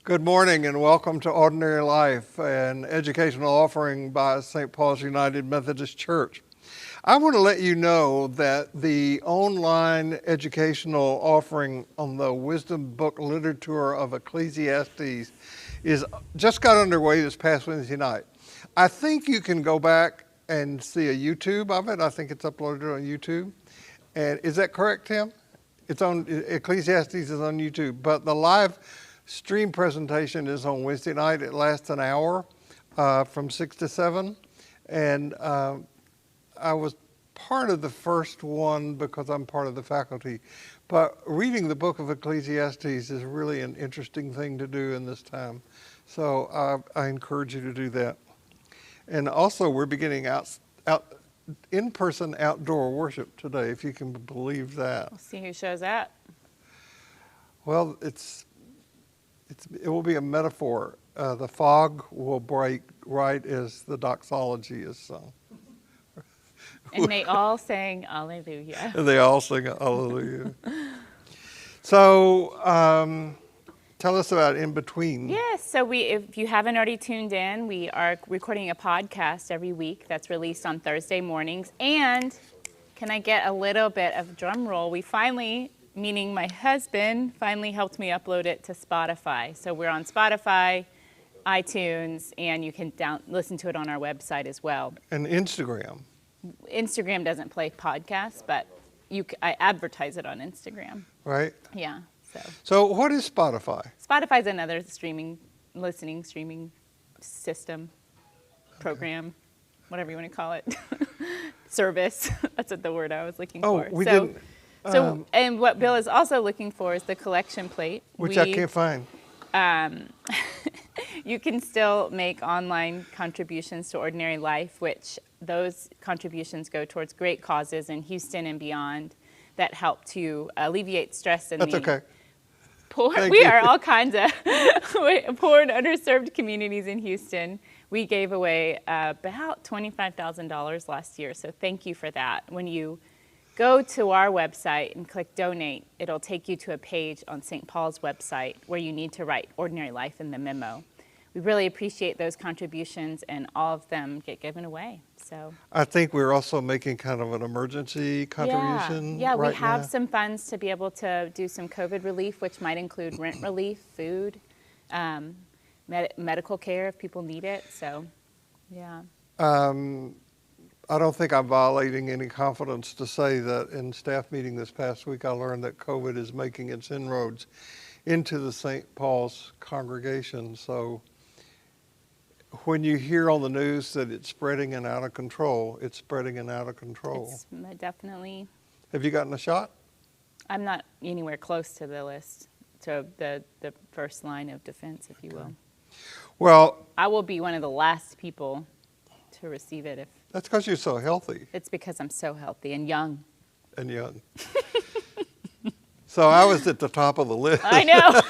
Good morning and welcome to Ordinary Life, an educational offering by St. Paul's United Methodist Church. I want to let you know that the online educational offering on the Wisdom Book Literature of Ecclesiastes is just got underway this past Wednesday night. I think you can go back and see a YouTube of it. I think it's uploaded on YouTube. And is that correct, Tim? It's on Ecclesiastes is on YouTube, but the live stream presentation is on Wednesday night. It lasts an hour from 6 to 7. And I was part of the first one because I'm part of the faculty. But reading the book of Ecclesiastes is really an interesting thing to do in this time. So I encourage you to do that. And also we're beginning out in-person outdoor worship today, if you can believe that. We'll see who shows up. Well, it will be a metaphor. The fog will break right as the doxology is sung. And they all sang Alleluia. And they all sing Alleluia. So tell us about In Between. Yes, so if you haven't already tuned in, we are recording a podcast every week that's released on Thursday mornings. And can I get a little bit of drum roll? We finally, meaning my husband, finally helped me upload it to Spotify. So we're on Spotify, iTunes, and you can listen to it on our website as well. And Instagram. Instagram doesn't play podcasts, but I advertise it on Instagram. Right? Yeah. So what is Spotify? Spotify is another streaming system, program, whatever you want to call it, service. That's what the word I was looking for. We didn't. And what Bill is also looking for is the collection plate. Which I can't find. You can still make online contributions to Ordinary Life, which those contributions go towards great causes in Houston and beyond that help to alleviate stress in That's okay. poor. Thank we you. are all kinds of poor and underserved communities in Houston. We gave away about $25,000 last year, so thank you for that. When you go to our website and click donate, it'll take you to a page on St. Paul's website where you need to write Ordinary Life in the memo. We really appreciate those contributions, and all of them get given away. So I think we're also making kind of an emergency contribution. Yeah, right we have now. some funds to be able to do some COVID relief, which might include rent relief, food, medical care if people need it. So, yeah. I don't think I'm violating any confidence to say that in staff meeting this past week, I learned that COVID is making its inroads into the St. Paul's congregation. So when you hear on the news that it's spreading and out of control, it's spreading and out of control. It's definitely. Have you gotten a shot? I'm not anywhere close to the list, to the first line of defense, if you will. Well, I will be one of the last people to receive it if. That's because you're so healthy. It's because I'm so healthy and young. And young. So I was at the top of the list. I know.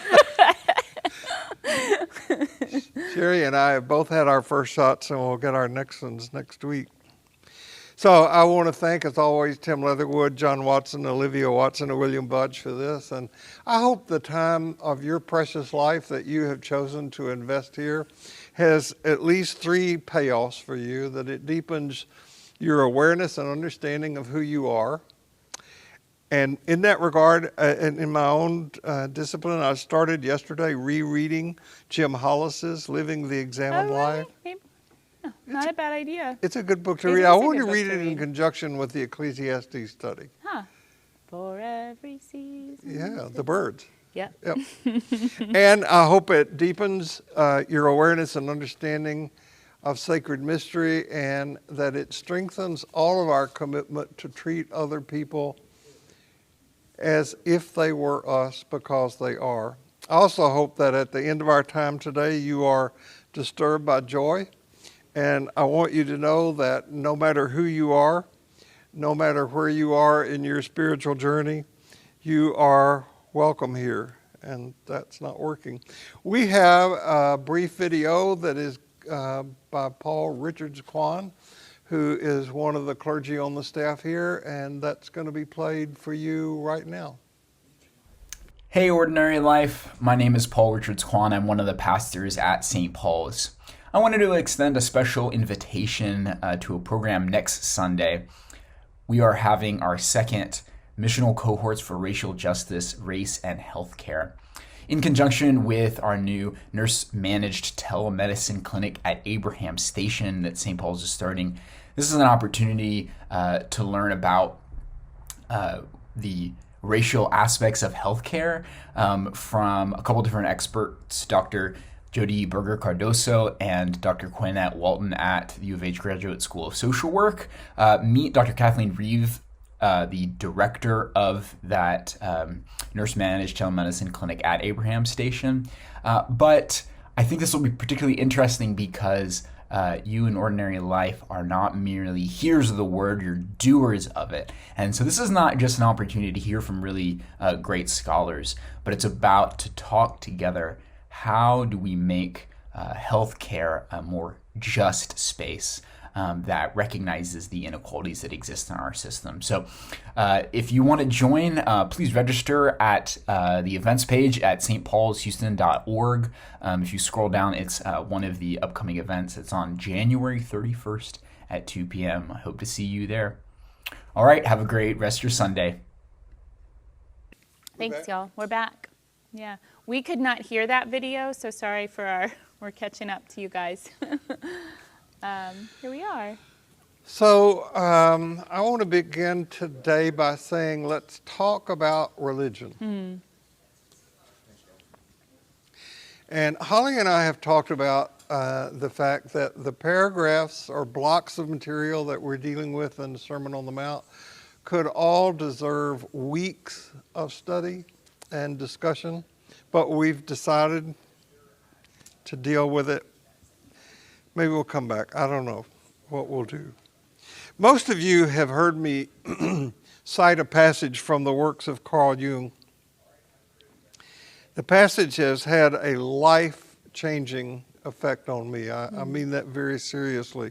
Sherry and I have both had our first shots, and we'll get our next ones next week. So I want to thank, as always, Tim Leatherwood, John Watson, Olivia Watson, and William Budge for this. And I hope the time of your precious life that you have chosen to invest here has at least 3 payoffs for you, that it deepens your awareness and understanding of who you are. And in that regard, and in my own discipline, I started yesterday rereading Jim Hollis's Living the Examined Life. Maybe. No, not a bad idea. It's a good book to It read. is I a want good to read book it to in read. conjunction with the Ecclesiastes study. Huh. For every season. Yeah, the birds. Yeah. Yep. And I hope it deepens your awareness and understanding of sacred mystery, and that it strengthens all of our commitment to treat other people as if they were us, because they are. I also hope that at the end of our time today, you are disturbed by joy. And I want you to know that no matter who you are, no matter where you are in your spiritual journey, you are welcome here. And that's not working. We have a brief video that is by Paul Richards-Kwan, who is one of the clergy on the staff here, and that's going to be played for you right now. Hey, Ordinary Life. My name is Paul Richards Kwan. I'm one of the pastors at St. Paul's. I wanted to extend a special invitation to a program next Sunday. We are having our second missional cohorts for racial justice, race, and healthcare. In conjunction with our new nurse-managed telemedicine clinic at Abraham Station that St. Paul's is starting, this is an opportunity to learn about the racial aspects of healthcare from a couple different experts, Dr. Jody Berger Cardoso and Dr. Quinette Walton at the U of H Graduate School of Social Work. Meet Dr. Kathleen Reeve, the director of that nurse-managed telemedicine clinic at Abraham Station. But I think this will be particularly interesting because you in Ordinary Life are not merely hearers of the word, you're doers of it. And so this is not just an opportunity to hear from really great scholars, but it's about to talk together. How do we make healthcare a more just space that recognizes the inequalities that exist in our system? So if you want to join, please register at the events page at stpaulshouston.org. If you scroll down, it's one of the upcoming events. It's on January 31st at 2 p.m. I hope to see you there. All right, have a great rest of your Sunday. Thanks, y'all. We're back. Yeah. We could not hear that video, so sorry for we're catching up to you guys. Here we are. So I want to begin today by saying let's talk about religion. And Holly and I have talked about the fact that the paragraphs or blocks of material that we're dealing with in the Sermon on the Mount could all deserve weeks of study and discussion, but we've decided to deal with it. Maybe we'll come back. I don't know what we'll do. Most of you have heard me cite a passage from the works of Carl Jung. The passage has had a life-changing effect on me. I mean that very seriously.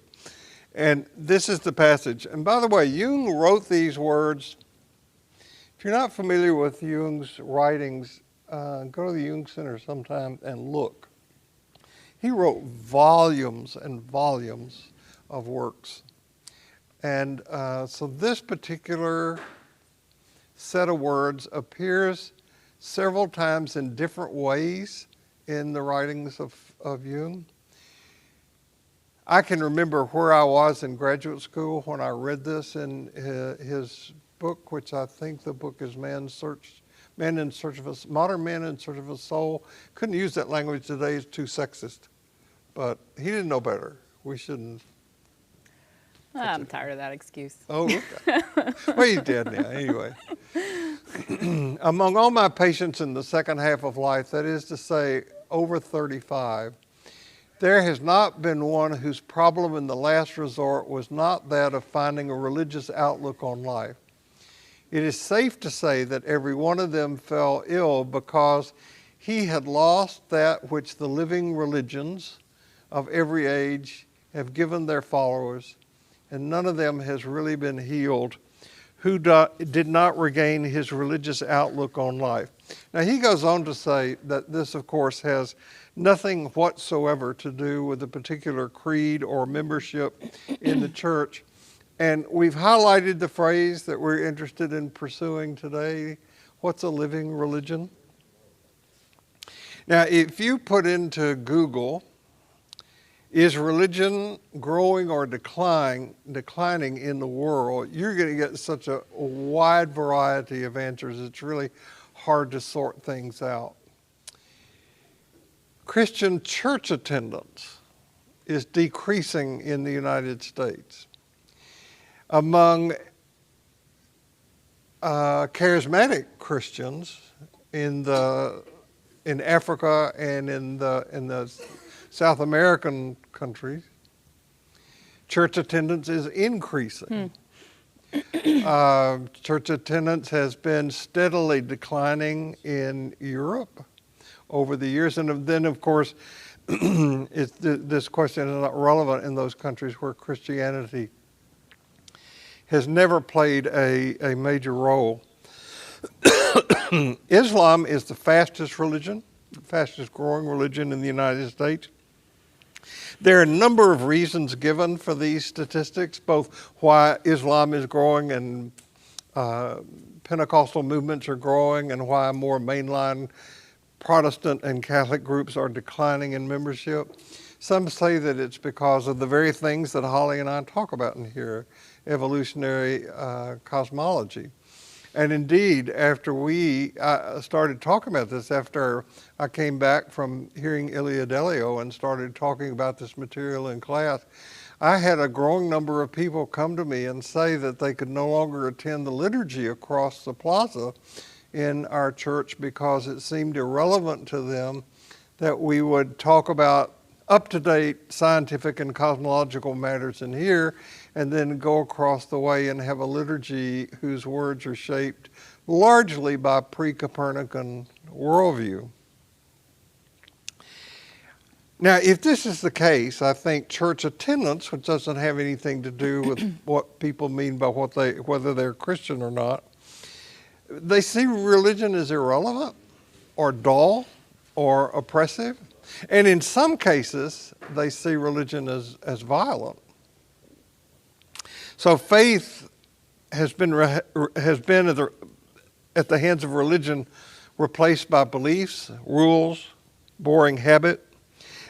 And this is the passage. And by the way, Jung wrote these words. If you're not familiar with Jung's writings, go to the Jung Center sometime and look. He wrote volumes and volumes of works. And so this particular set of words appears several times in different ways in the writings of Jung. I can remember where I was in graduate school when I read this in his book, which I think the book is Modern Man in Search of a Soul. Couldn't use that language today, it's too sexist. But he didn't know better. We shouldn't. I'm tired of that excuse. Oh, okay. Well, he's dead now, anyway. Among all my patients in the second half of life, that is to say, over 35, there has not been one whose problem in the last resort was not that of finding a religious outlook on life. It is safe to say that every one of them fell ill because he had lost that which the living religions of every age have given their followers, and none of them has really been healed who did not regain his religious outlook on life. Now he goes on to say that this, of course, has nothing whatsoever to do with a particular creed or membership in the church. And we've highlighted the phrase that we're interested in pursuing today. What's a living religion? Now, if you put into Google, is religion growing or declining in the world, you're going to get such a wide variety of answers. It's really hard to sort things out. Christian church attendance is decreasing in the United States. Among charismatic Christians in Africa and in the South American countries, church attendance is increasing. Church attendance has been steadily declining in Europe over the years. And then, of course, this question is not relevant in those countries where Christianity has never played a major role. Islam is the fastest growing religion in the United States. There are a number of reasons given for these statistics, both why Islam is growing and Pentecostal movements are growing, and why more mainline Protestant and Catholic groups are declining in membership. Some say that it's because of the very things that Holly and I talk about in here, evolutionary cosmology. And indeed, after we started talking about this, after I came back from hearing Ilia Delio and started talking about this material in class, I had a growing number of people come to me and say that they could no longer attend the liturgy across the plaza in our church because it seemed irrelevant to them that we would talk about up-to-date scientific and cosmological matters in here and then go across the way and have a liturgy whose words are shaped largely by pre-Copernican worldview. Now, if this is the case, I think church attendance, which doesn't have anything to do with what people mean by whether they're Christian or not, they see religion as irrelevant or dull or oppressive. And in some cases, they see religion as violent. So faith has been at the hands of religion replaced by beliefs, rules, boring habit.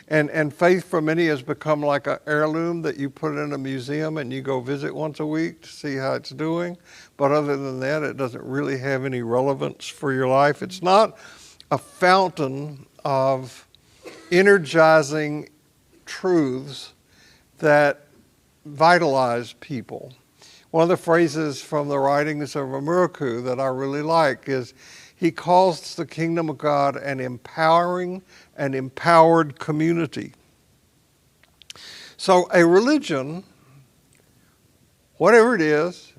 And faith for many has become like an heirloom that you put in a museum and you go visit once a week to see how it's doing. But other than that, it doesn't really have any relevance for your life. It's not a fountain of energizing truths that vitalize people. One of the phrases from the writings of Amuraku that I really like is, he calls the kingdom of God an empowering and empowered community. So a religion, whatever it is,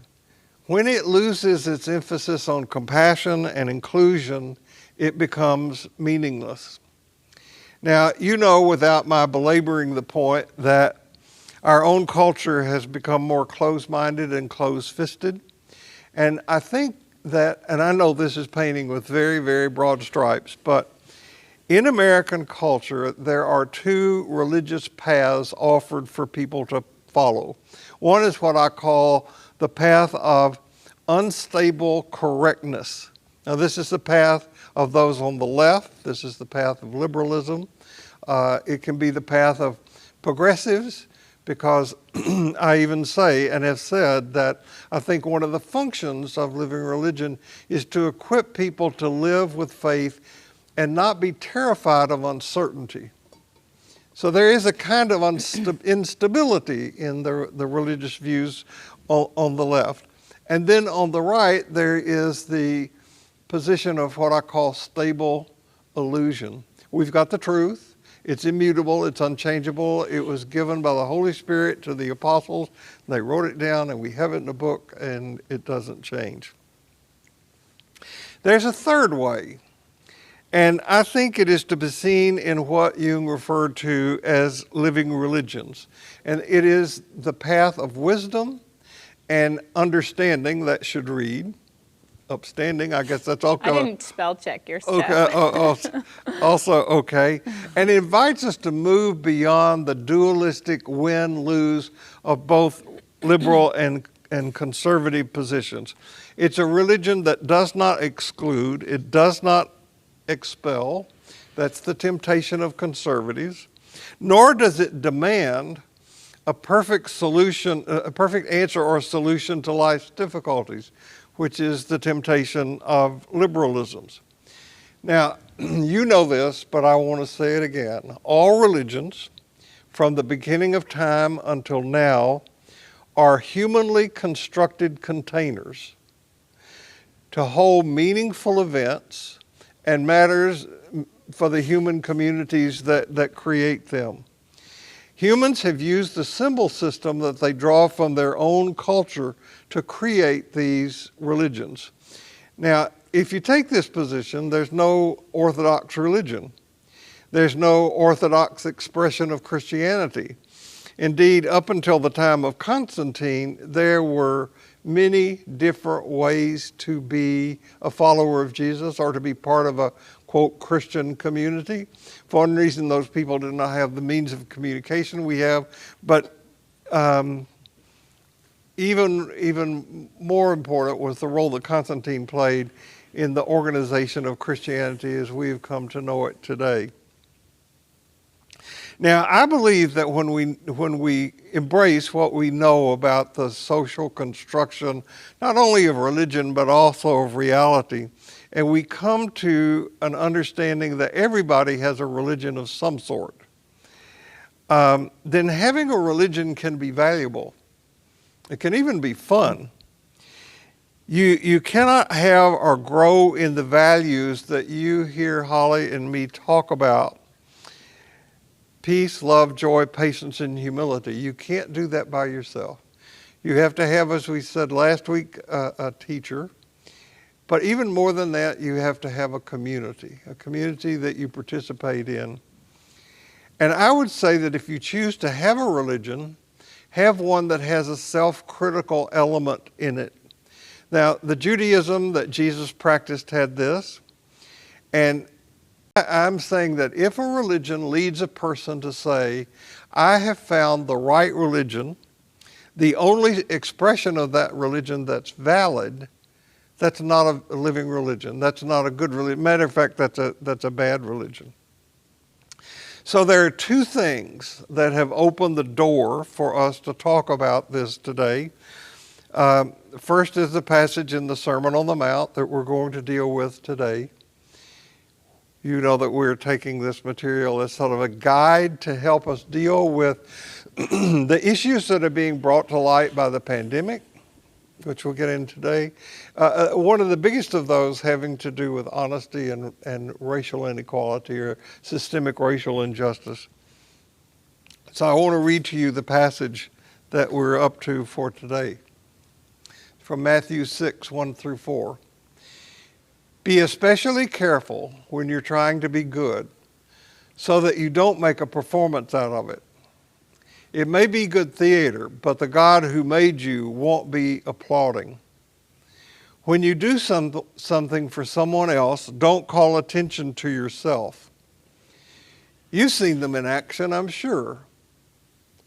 when it loses its emphasis on compassion and inclusion, it becomes meaningless. Now, you know, without my belaboring the point, that our own culture has become more closed-minded and closed-fisted. And I think that, and I know this is painting with very, very broad stripes, but in American culture, there are two religious paths offered for people to follow. One is what I call the path of unstable correctness. Now, this is the path of those on the left. This is the path of liberalism. It can be the path of progressives, because I even say and have said that I think one of the functions of living religion is to equip people to live with faith and not be terrified of uncertainty. So there is a kind of instability in the religious views on the left. And then on the right, there is the position of what I call stable illusion. We've got the truth. It's immutable, it's unchangeable. It was given by the Holy Spirit to the apostles. They wrote it down and we have it in a book and it doesn't change. There's a third way, and I think it is to be seen in what Jung referred to as living religions. And it is the path of wisdom and understanding that should read. Upstanding, I guess that's all. I didn't spell check your stuff. Okay, also okay. And it invites us to move beyond the dualistic win-lose of both liberal and conservative positions. It's a religion that does not exclude, it does not expel. That's the temptation of conservatives. Nor does it demand a perfect solution, a perfect answer or solution to life's difficulties, which is the temptation of liberalisms. Now, you know this, but I want to say it again. All religions, from the beginning of time until now, are humanly constructed containers to hold meaningful events and matters for the human communities that create them. Humans have used the symbol system that they draw from their own culture to create these religions. Now, if you take this position, there's no orthodox religion. There's no orthodox expression of Christianity. Indeed, up until the time of Constantine, there were many different ways to be a follower of Jesus or to be part of a, quote, Christian community. For one reason, those people did not have the means of communication we have, but even more important was the role that Constantine played in the organization of Christianity as we've come to know it today. Now, I believe that when we embrace what we know about the social construction, not only of religion, but also of reality, and we come to an understanding that everybody has a religion of some sort, then having a religion can be valuable. It can even be fun. You cannot have or grow in the values that you hear Holly and me talk about. Peace, love, joy, patience, and humility. You can't do that by yourself. You have to have, as we said last week, a teacher. But even more than that, you have to have a community that you participate in. And I would say that if you choose to have a religion, have one that has a self-critical element in it. Now, the Judaism that Jesus practiced had this, and I'm saying that if a religion leads a person to say, I have found the right religion, the only expression of that religion that's valid, that's not a living religion. That's not a good religion. Matter of fact, that's a bad religion. So there are two things that have opened the door for us to talk about this today. First is the passage in the Sermon on the Mount that we're going to deal with today. You know that we're taking this material as sort of a guide to help us deal with the issues that are being brought to light by the pandemic, which we'll get into today. One of the biggest of those having to do with honesty and racial inequality or systemic racial injustice. So I want to read to you the passage that we're up to for today. From Matthew 6, 1 through 4. Be especially careful when you're trying to be good, so that you don't make a performance out of it. It may be good theater, but the God who made you won't be applauding. When you do something for someone else, don't call attention to yourself. You've seen them in action, I'm sure.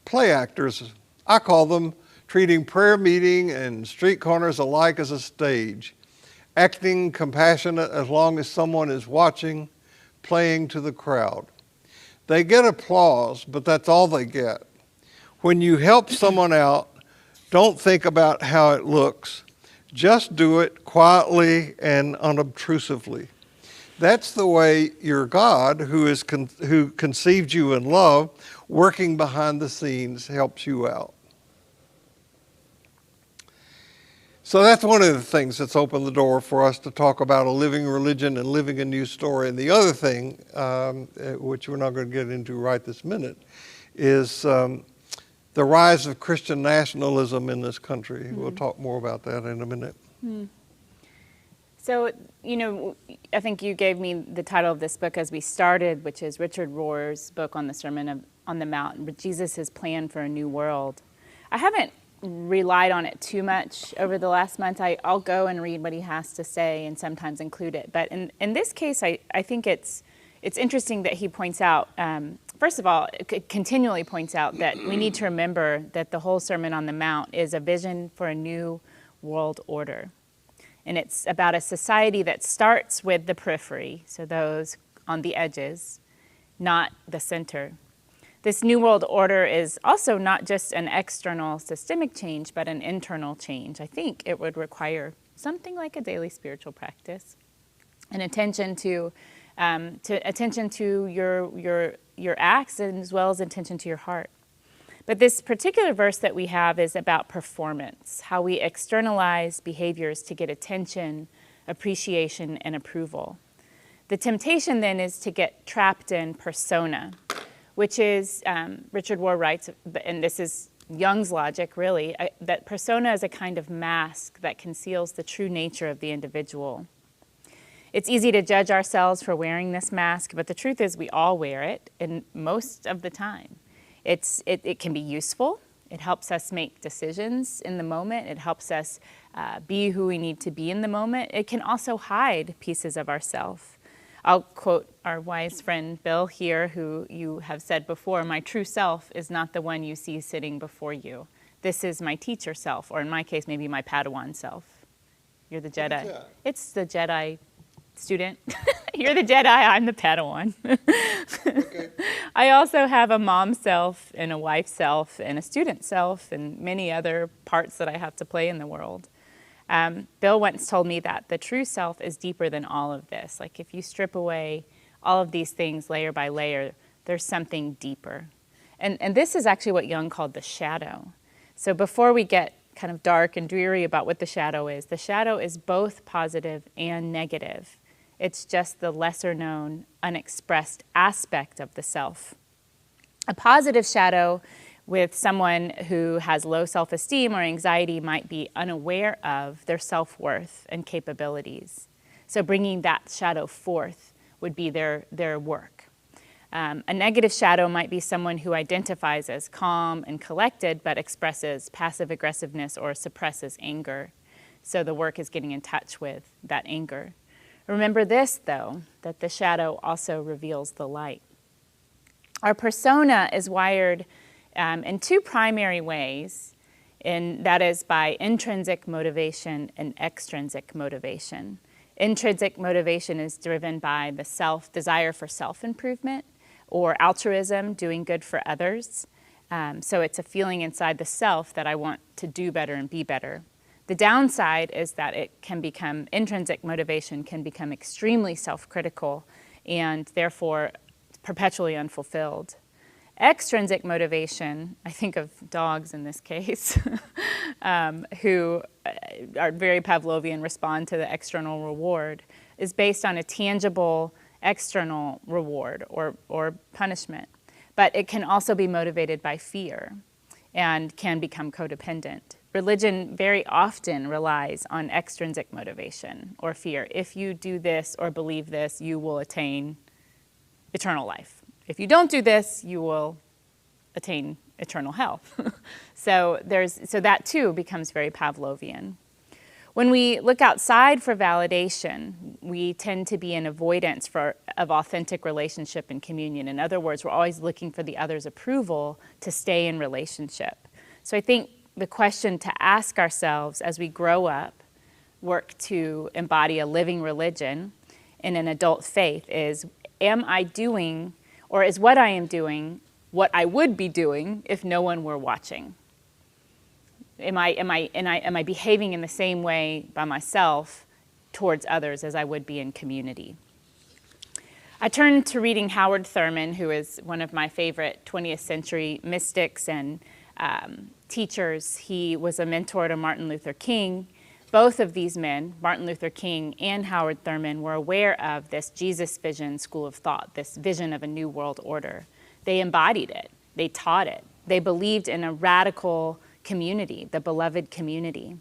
Play actors, I call them, treating prayer meeting and street corners alike as a stage, acting compassionate as long as someone is watching, playing to the crowd. They get applause, but that's all they get. When you help someone out, don't think about how it looks. Just do it quietly and unobtrusively. That's the way your God, who conceived you in love, working behind the scenes, helps you out. So that's one of the things that's opened the door for us to talk about a living religion and living a new story. And the other thing, which we're not going to get into right this minute, is the rise of Christian nationalism in this country. Mm-hmm. We'll talk more about that in a minute. Mm-hmm. So, I think you gave me the title of this book as we started, which is Richard Rohr's book on the Sermon on the Mount, Jesus' Plan for a New World. I haven't relied on it too much over the last month. I'll go and read what he has to say and sometimes include it. But in this case, I think it's interesting that he points out, first of all, continually points out that we need to remember that the whole Sermon on the Mount is a vision for a new world order. And it's about a society that starts with the periphery, so those on the edges, not the center. This New World Order is also not just an external systemic change, but an internal change. I think it would require something like a daily spiritual practice, an attention to your acts as well as attention to your heart. But this particular verse that we have is about performance, how we externalize behaviors to get attention, appreciation, and approval. The temptation then is to get trapped in persona, which is, Richard Rohr writes, and this is Jung's logic really, that persona is a kind of mask that conceals the true nature of the individual. It's easy to judge ourselves for wearing this mask, but the truth is we all wear it, and most of the time. It can be useful, It helps us make decisions in the moment. It helps us be who we need to be in the moment. It can also hide pieces of ourself. I'll quote our wise friend Bill here, who you have said before, "My true self is not the one you see sitting before you. This is my teacher self," or in my case, maybe my Padawan self. You're the Jedi. Yeah. It's the Jedi student. You're the Jedi, I'm the Padawan. Okay. I also have a mom self and a wife self and a student self and many other parts that I have to play in the world. Bill once told me that the true self is deeper than all of this. Like if you strip away all of these things layer by layer, there's something deeper. And this is actually what Jung called the shadow. So before we get kind of dark and dreary about what the shadow is both positive and negative. It's just the lesser known, unexpressed aspect of the self. A positive shadow with someone who has low self-esteem or anxiety might be unaware of their self-worth and capabilities. So bringing that shadow forth would be their work. A negative shadow might be someone who identifies as calm and collected but expresses passive aggressiveness or suppresses anger. So the work is getting in touch with that anger. Remember this, though, that the shadow also reveals the light. Our persona is wired in two primary ways, and that is by intrinsic motivation and extrinsic motivation. Intrinsic motivation is driven by the desire for self-improvement or altruism, doing good for others. So it's a feeling inside the self that I want to do better and be better. The downside is that intrinsic motivation can become extremely self-critical and therefore perpetually unfulfilled. Extrinsic motivation, I think of dogs in this case, who are very Pavlovian, respond to the external reward, is based on a tangible external reward or punishment. But it can also be motivated by fear and can become codependent. Religion very often relies on extrinsic motivation or fear. If you do this or believe this, you will attain eternal life. If you don't do this, you will attain eternal hell. So that too becomes very Pavlovian. When we look outside for validation, we tend to be in avoidance of authentic relationship and communion. In other words, we're always looking for the other's approval to stay in relationship. So I think the question to ask ourselves as we grow up, work to embody a living religion in an adult faith is, am I doing, or is what I am doing what I would be doing if no one were watching? Am I behaving in the same way by myself towards others as I would be in community? I turned to reading Howard Thurman, who is one of my favorite 20th century mystics and teachers. He was a mentor to Martin Luther King. Both of these men, Martin Luther King and Howard Thurman, were aware of this Jesus vision school of thought, this vision of a new world order. They embodied it. They taught it. They believed in a radical community, the beloved community.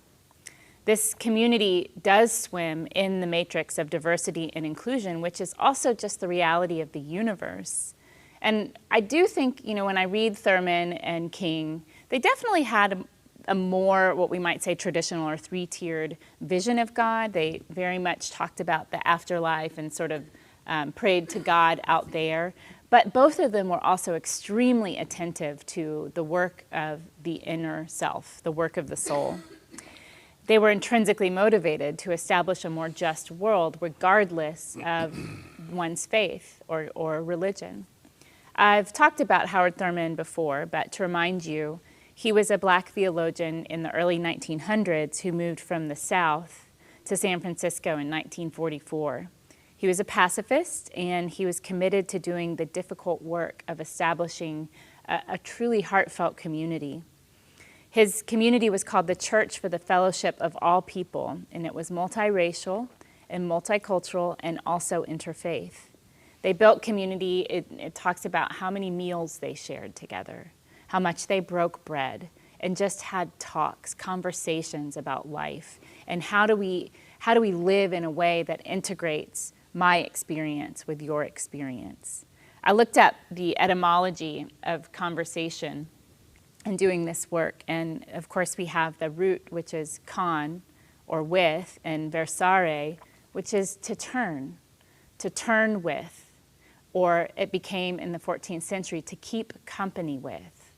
This community does swim in the matrix of diversity and inclusion, which is also just the reality of the universe. And I do think, when I read Thurman and King, they definitely had a more, what we might say, traditional or three-tiered vision of God. They very much talked about the afterlife and sort of prayed to God out there. But both of them were also extremely attentive to the work of the inner self, the work of the soul. They were intrinsically motivated to establish a more just world regardless of one's faith or religion. I've talked about Howard Thurman before, but to remind you, he was a black theologian in the early 1900s who moved from the South to San Francisco in 1944. He was a pacifist, and he was committed to doing the difficult work of establishing a truly heartfelt community. His community was called the Church for the Fellowship of All People, and it was multiracial and multicultural and also interfaith. They built community. It talks about how many meals they shared together, how much they broke bread, and just had talks, conversations about life, and how do we live in a way that integrates my experience with your experience. I looked up the etymology of conversation, in doing this work. And of course, we have the root, which is con, or with, and versare, which is to turn with, or it became in the 14th century to keep company with.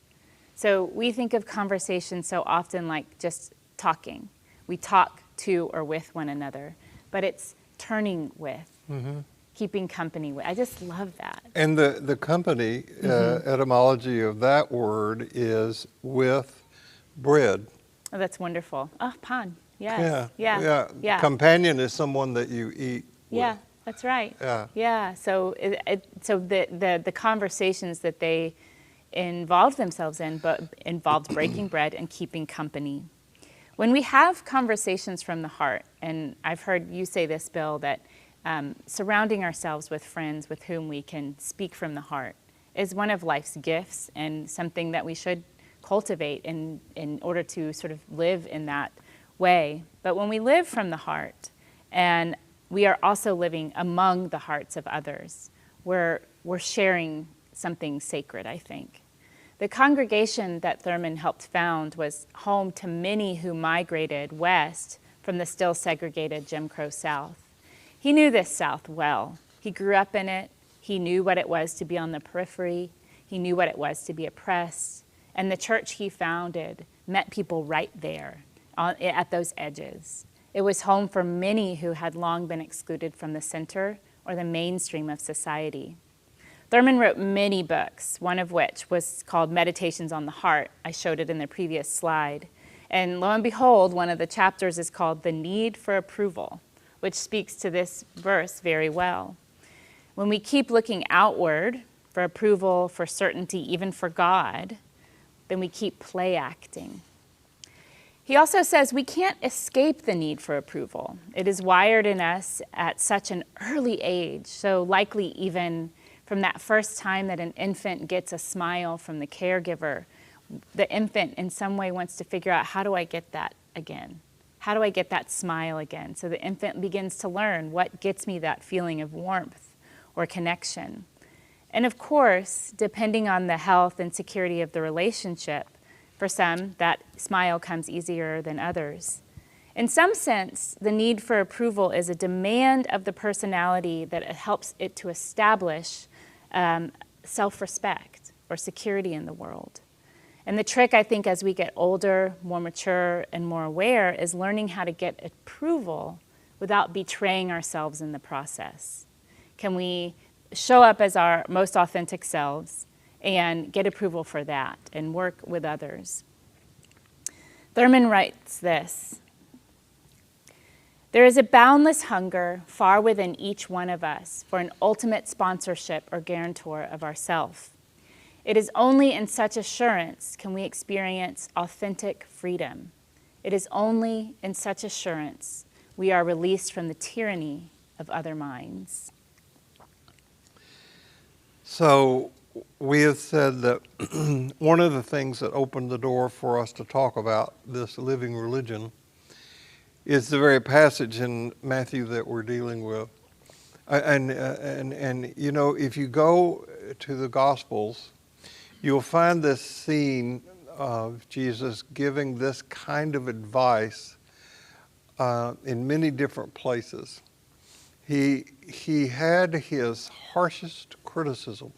So we think of conversation so often like just talking. We talk to or with one another, but it's turning with, keeping company with. I just love that. And the company etymology of that word is with bread. Oh, that's wonderful. Oh, pan. Yes. Yeah. Companion is someone that you eat with. Yeah, that's right. Yeah. So the conversations that they involved themselves in, but involved breaking bread and keeping company. When we have conversations from the heart, and I've heard you say this, Bill, that surrounding ourselves with friends with whom we can speak from the heart is one of life's gifts and something that we should cultivate in order to sort of live in that way. But when we live from the heart, and we are also living among the hearts of others, we're sharing something sacred, I think. The congregation that Thurman helped found was home to many who migrated west from the still segregated Jim Crow South. He knew this South well. He grew up in it. He knew what it was to be on the periphery. He knew what it was to be oppressed. And the church he founded met people right there at those edges. It was home for many who had long been excluded from the center or the mainstream of society. Thurman wrote many books, one of which was called Meditations on the Heart. I showed it in the previous slide. And lo and behold, one of the chapters is called The Need for Approval, which speaks to this verse very well. When we keep looking outward for approval, for certainty, even for God, then we keep play acting. He also says we can't escape the need for approval. It is wired in us at such an early age, so likely even from that first time that an infant gets a smile from the caregiver, the infant in some way wants to figure out, how do I get that again? How do I get that smile again? So the infant begins to learn what gets me that feeling of warmth or connection. And of course, depending on the health and security of the relationship, for some, that smile comes easier than others. In some sense, the need for approval is a demand of the personality that it helps it to establish self-respect or security in the world. And the trick, I think, as we get older, more mature, and more aware, is learning how to get approval without betraying ourselves in the process. Can we show up as our most authentic selves and get approval for that and work with others? Thurman writes this: there is a boundless hunger far within each one of us for an ultimate sponsorship or guarantor of ourself. It is only in such assurance can we experience authentic freedom. It is only in such assurance we are released from the tyranny of other minds. So we have said that one of the things that opened the door for us to talk about this living religion is the very passage in Matthew that we're dealing with. And you know, if you go to the Gospels, you'll find this scene of Jesus giving this kind of advice in many different places. He had his harshest criticism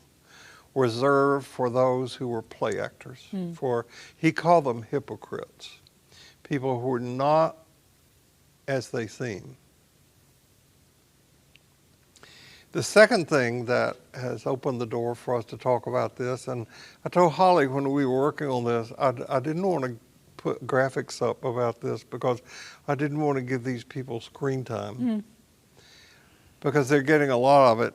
reserved for those who were play actors. For he called them hypocrites, people who were not as they seem. The second thing that has opened the door for us to talk about this, and I told Holly when we were working on this, I didn't want to put graphics up about this because I didn't want to give these people screen time. Because they're getting a lot of it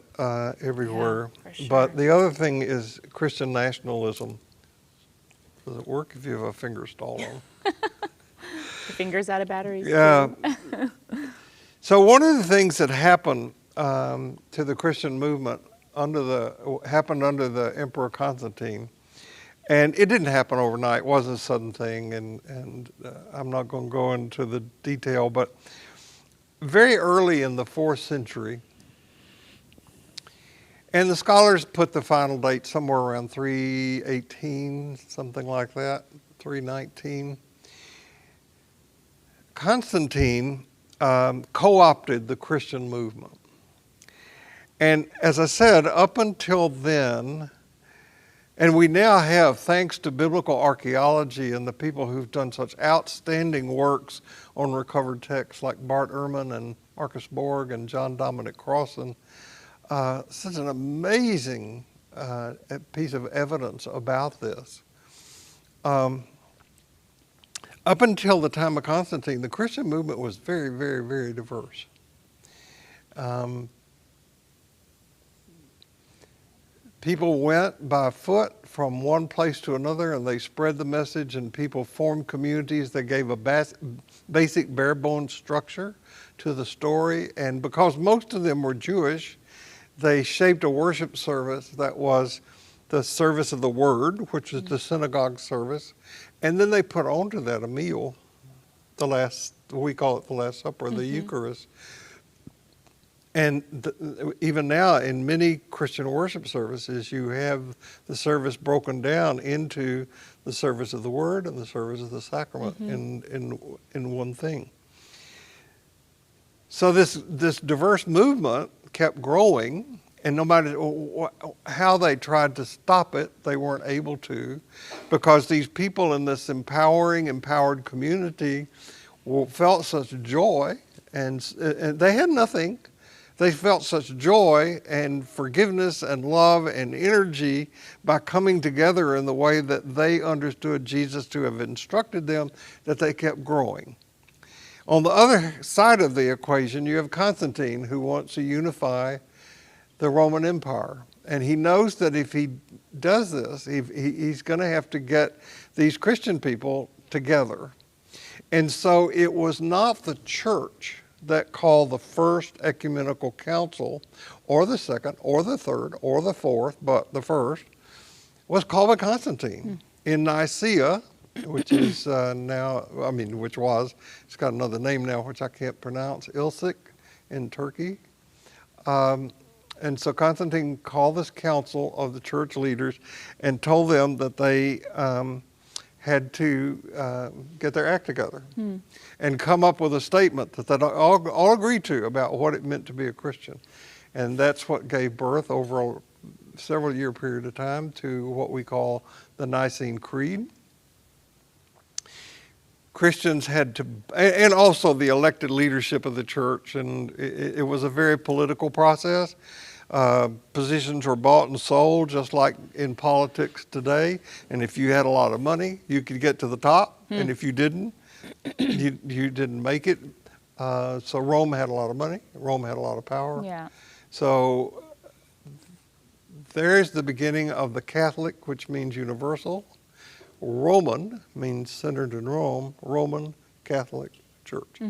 everywhere. Yeah, for sure. But the other thing is Christian nationalism. Does it work if you have a finger stall on? Your finger's out of batteries. Yeah. So one of the things that happened to the Christian movement happened under the Emperor Constantine. And it didn't happen overnight. It wasn't a sudden thing. And I'm not going to go into the detail, but very early in the 4th century, And the scholars put the final date somewhere around 318, something like that, 319. Constantine co-opted the Christian movement. And as I said, up until then, and we now have, thanks to biblical archaeology and the people who've done such outstanding works on recovered texts like Bart Ehrman and Marcus Borg and John Dominic Crossan, such an amazing piece of evidence about this. Up until the time of Constantine, the Christian movement was very, very, very diverse. People went by foot from one place to another, and they spread the message, and people formed communities that gave a basic bare bones structure to the story. And because most of them were Jewish, they shaped a worship service that was the service of the word, which is the synagogue service. And then they put onto that a meal, we call it the Last Supper, the Eucharist. And even now, in many Christian worship services, you have the service broken down into the service of the Word and the service of the sacrament in one thing. So this diverse movement kept growing, and no matter how they tried to stop it, they weren't able to, because these people in this empowered community felt such joy, and they had nothing. They felt such joy and forgiveness and love and energy by coming together in the way that they understood Jesus to have instructed them, that they kept growing. On the other side of the equation, you have Constantine, who wants to unify the Roman Empire. And he knows that if he does this, he's going to have to get these Christian people together. And so it was not the church that called the first ecumenical council, or the second, or the third, or the fourth, but the first was called by Constantine in Nicaea, which is it's got another name now, which I can't pronounce, Ilsik in Turkey. And so Constantine called this council of the church leaders and told them that they had to get their act together and come up with a statement that they all agreed to about what it meant to be a Christian. And that's what gave birth over a several year period of time to what we call the Nicene Creed. Christians had to, and also the elected leadership of the church, and it was a very political process. Positions were bought and sold just like in politics today, and if you had a lot of money, you could get to the top, and if you didn't, you didn't make it. So Rome had a lot of money, Rome had a lot of power. Yeah. So there's the beginning of the Catholic, which means universal. Roman means centered in Rome, Roman Catholic Church.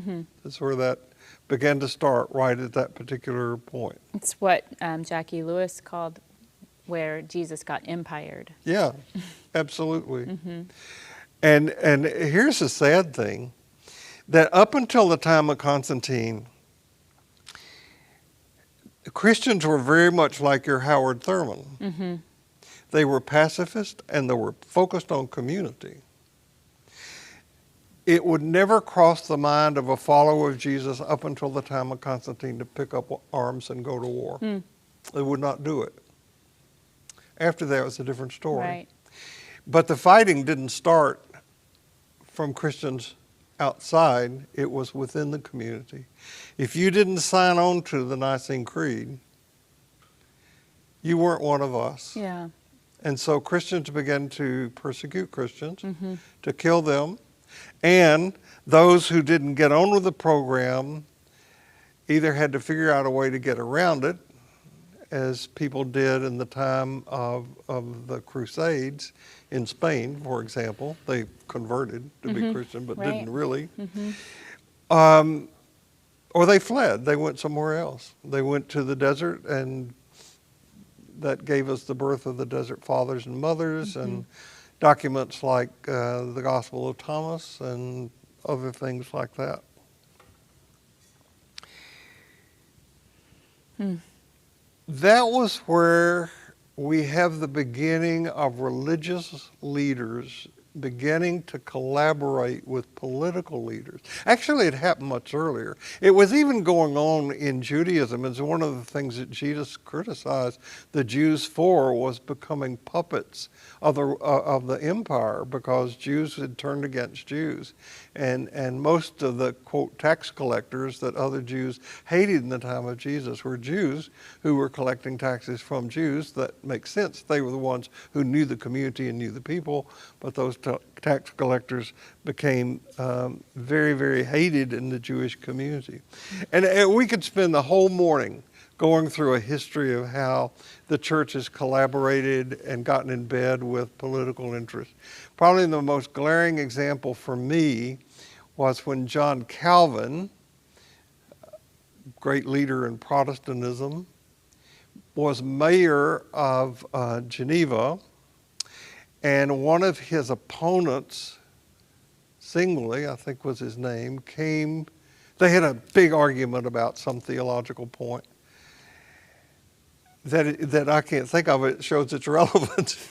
That's where that began to start, right at that particular point. It's what Jackie Lewis called where Jesus got empired. Yeah, absolutely. And here's the sad thing, that up until the time of Constantine, Christians were very much like your Howard Thurman. They were pacifist and they were focused on community. It would never cross the mind of a follower of Jesus up until the time of Constantine to pick up arms and go to war. They would not do it. After that, it was a different story. Right. But the fighting didn't start from Christians outside. It was within the community. If you didn't sign on to the Nicene Creed, you weren't one of us. Yeah. And so Christians began to persecute Christians, to kill them. And those who didn't get on with the program either had to figure out a way to get around it, as people did in the time of the Crusades in Spain, for example. They converted to be Christian, but didn't really. Or they fled. They went somewhere else. They went to the desert, and that gave us the birth of the Desert Fathers and Mothers, and documents like the Gospel of Thomas and other things like that. that was where we have the beginning of religious leaders beginning to collaborate with political leaders. Actually, it happened much earlier. It was even going on in Judaism. It's one of the things that Jesus criticized the Jews for, was becoming puppets of the empire, because Jews had turned against Jews. And most of the, quote, tax collectors that other Jews hated in the time of Jesus were Jews who were collecting taxes from Jews. That makes sense. They were the ones who knew the community and knew the people, but those tax collectors became very, very hated in the Jewish community. And we could spend the whole morning going through a history of how the church has collaborated and gotten in bed with political interests. Probably the most glaring example for me was when John Calvin, great leader in Protestantism, was mayor of Geneva, and one of his opponents, Zwingli, I think was his name, came. They had a big argument about some theological point that I can't think of. It shows its relevance.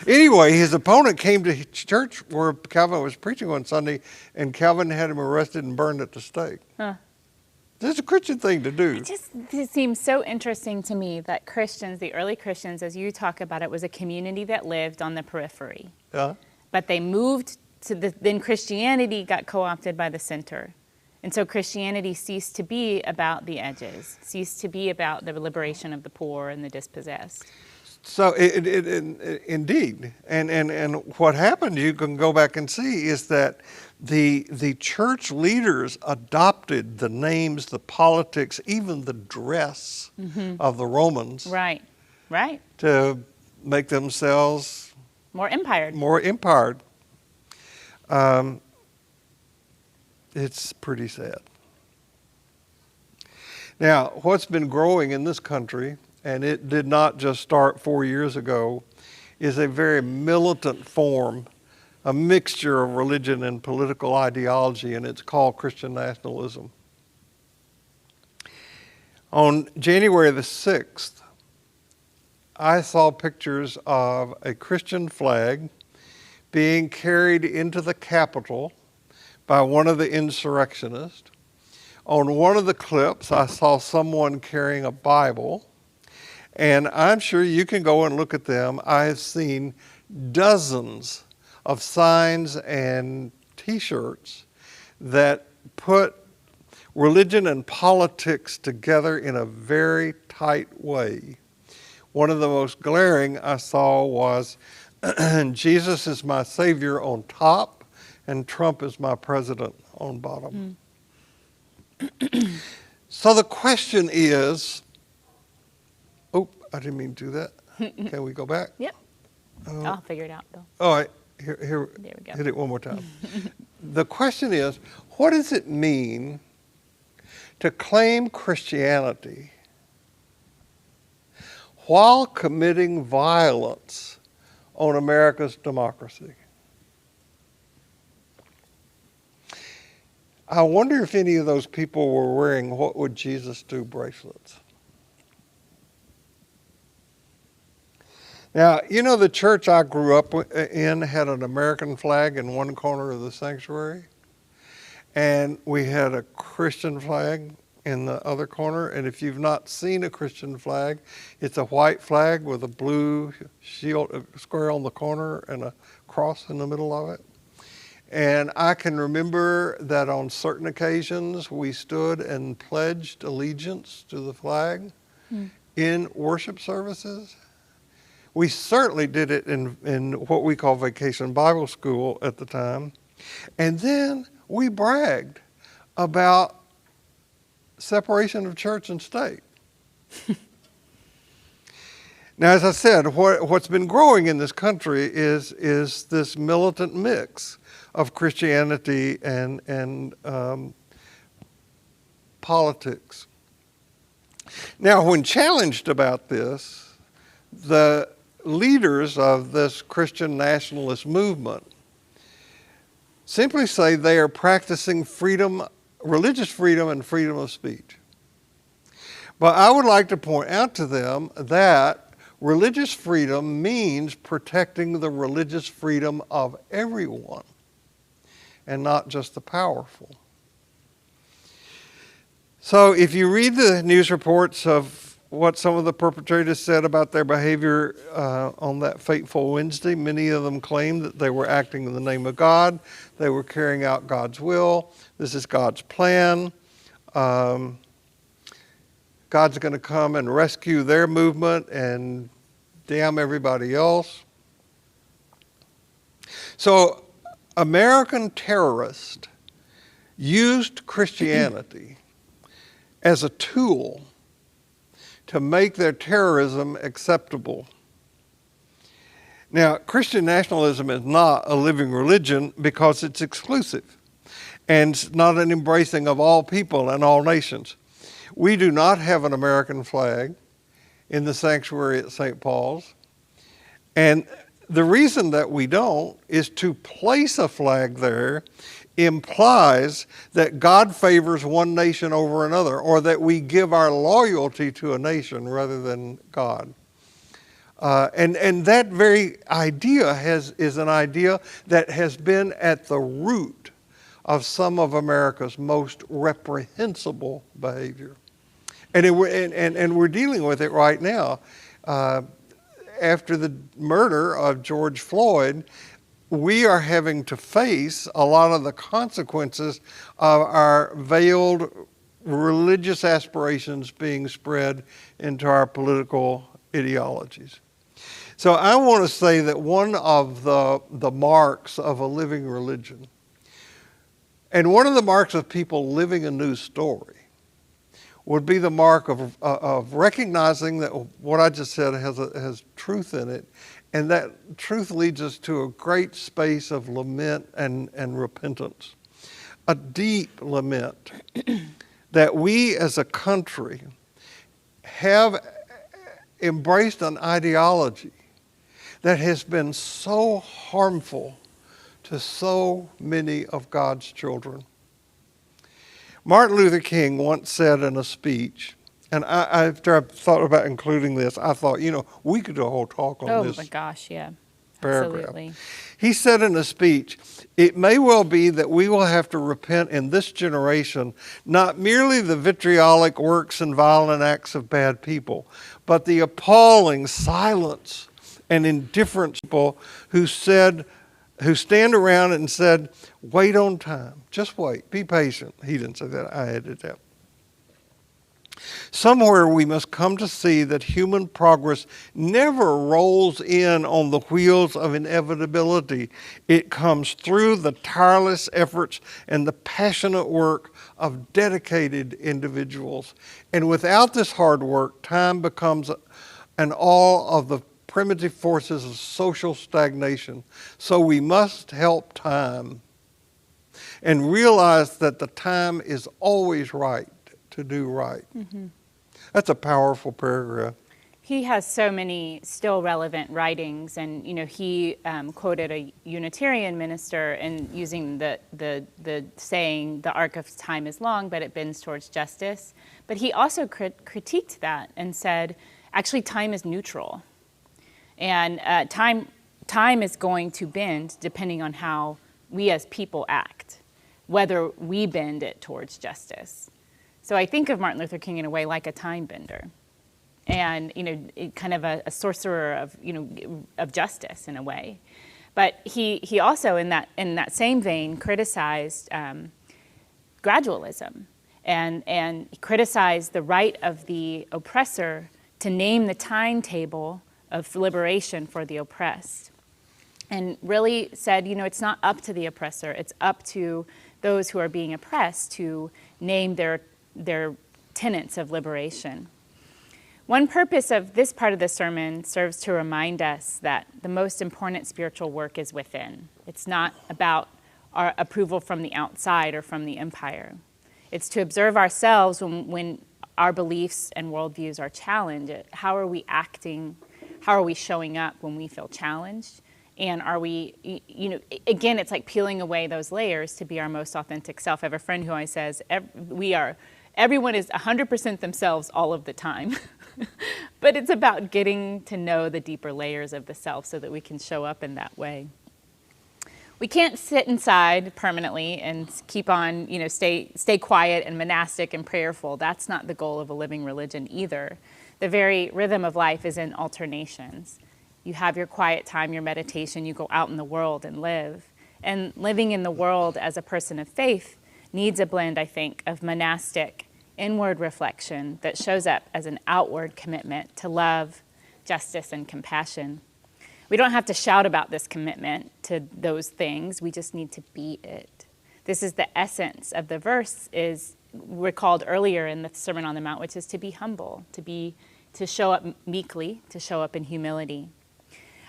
Anyway, his opponent came to church where Calvin was preaching one Sunday, and Calvin had him arrested and burned at the stake. Huh. This is a Christian thing to do. It seems so interesting to me that Christians, the early Christians, as you talk about it, was a community that lived on the periphery. Yeah. But they moved to then Christianity got co-opted by the center. And so Christianity ceased to be about the edges, ceased to be about the liberation of the poor and the dispossessed. So indeed, and what happened, you can go back and see, is that the church leaders adopted the names, the politics, even the dress of the Romans. Right, right. To make themselves more empired. More empired. It's pretty sad. Now, what's been growing in this country, and it did not just start 4 years ago, is a very militant form, a mixture of religion and political ideology, and it's called Christian nationalism. On January the 6th, I saw pictures of a Christian flag being carried into the Capitol by one of the insurrectionists. On one of the clips, I saw someone carrying a Bible, and I'm sure you can go and look at them. I have seen dozens of signs and T-shirts that put religion and politics together in a very tight way. One of the most glaring I saw was Jesus is my Savior on top, and Trump is my president on bottom. So the question is, oh, I didn't mean to do that. Can we go back? Yep. I'll figure it out, Bill. All right, here, There we go. hit it one more time. The question is, what does it mean to claim Christianity while committing violence on America's democracy? I wonder if any of those people were wearing "What Would Jesus Do" bracelets. Now, you know, the church I grew up in had an American flag in one corner of the sanctuary, and we had a Christian flag in the other corner. And if you've not seen a Christian flag, it's a white flag with a blue shield, a square on the corner, and a cross in the middle of it. And I can remember that on certain occasions we stood and pledged allegiance to the flag in worship services. We certainly did it in what we call Vacation Bible School at the time. And then we bragged about separation of church and state. Now, as I said, what's been growing in this country is this militant mix of Christianity and politics. Now, when challenged about this, the leaders of this Christian nationalist movement simply say they are practicing freedom, religious freedom and freedom of speech. But I would like to point out to them that religious freedom means protecting the religious freedom of everyone and not just the powerful. So if you read the news reports of what some of the perpetrators said about their behavior on that fateful Wednesday, many of them claimed that they were acting in the name of God. They were carrying out God's will. This is God's plan. God's going to come and rescue their movement and damn everybody else. So American terrorists used Christianity as a tool to make their terrorism acceptable. Now, Christian nationalism is not a living religion because it's exclusive and it's not an embracing of all people and all nations. We do not have an American flag in the sanctuary at St. Paul's. And the reason that we don't is to place a flag there implies that God favors one nation over another, or that we give our loyalty to a nation rather than God. And that very idea is an idea that has been at the root of some of America's most reprehensible behavior. And we're dealing with it right now. After the murder of George Floyd, we are having to face a lot of the consequences of our veiled religious aspirations being spread into our political ideologies. So I want to say that one of the marks of a living religion, and one of the marks of people living a new story, would be the mark of recognizing that what I just said has truth in it, and that truth leads us to a great space of lament and repentance, a deep lament that we as a country have embraced an ideology that has been so harmful to so many of God's children. Martin Luther King once said in a speech, and after I thought about including this, I thought, we could do a whole talk on this. Oh my gosh, yeah. Paragraph. Absolutely. He said in a speech, "It may well be that we will have to repent in this generation, not merely the vitriolic works and violent acts of bad people, but the appalling silence and indifference of people who stand around and said, 'Wait on time. Just wait. Be patient.'" He didn't say that. I added that. "Somewhere we must come to see that human progress never rolls in on the wheels of inevitability. It comes through the tireless efforts and the passionate work of dedicated individuals. And without this hard work, time becomes an all of the primitive forces of social stagnation. So we must help time and realize that the time is always right to do right." Mm-hmm. That's a powerful paragraph. He has so many still relevant writings, and he quoted a Unitarian minister and using the saying, "The arc of time is long, but it bends towards justice." But he also critiqued that and said, actually, time is neutral, and time is going to bend depending on how we as people act, whether we bend it towards justice. So I think of Martin Luther King in a way like a time bender, and kind of a sorcerer of justice in a way. But he also in that same vein criticized gradualism and criticized the right of the oppressor to name the timetable of liberation for the oppressed, and really said, it's not up to the oppressor, it's up to those who are being oppressed to name their tenets of liberation. One purpose of this part of the sermon serves to remind us that the most important spiritual work is within. It's not about our approval from the outside or from the empire. It's to observe ourselves when our beliefs and worldviews are challenged. How are we acting? How are we showing up when we feel challenged? And are we, again, it's like peeling away those layers to be our most authentic self. I have a friend who always says, everyone is 100% themselves all of the time. But it's about getting to know the deeper layers of the self so that we can show up in that way. We can't sit inside permanently and keep on, stay quiet and monastic and prayerful. That's not the goal of a living religion either. The very rhythm of life is in alternations. You have your quiet time, your meditation, you go out in the world and live. And living in the world as a person of faith needs a blend, I think, of monastic inward reflection that shows up as an outward commitment to love, justice, and compassion. We don't have to shout about this commitment to those things. We just need to be it. This is the essence of the verse, is recalled earlier in the Sermon on the Mount, which is to be humble, to show up meekly, to show up in humility.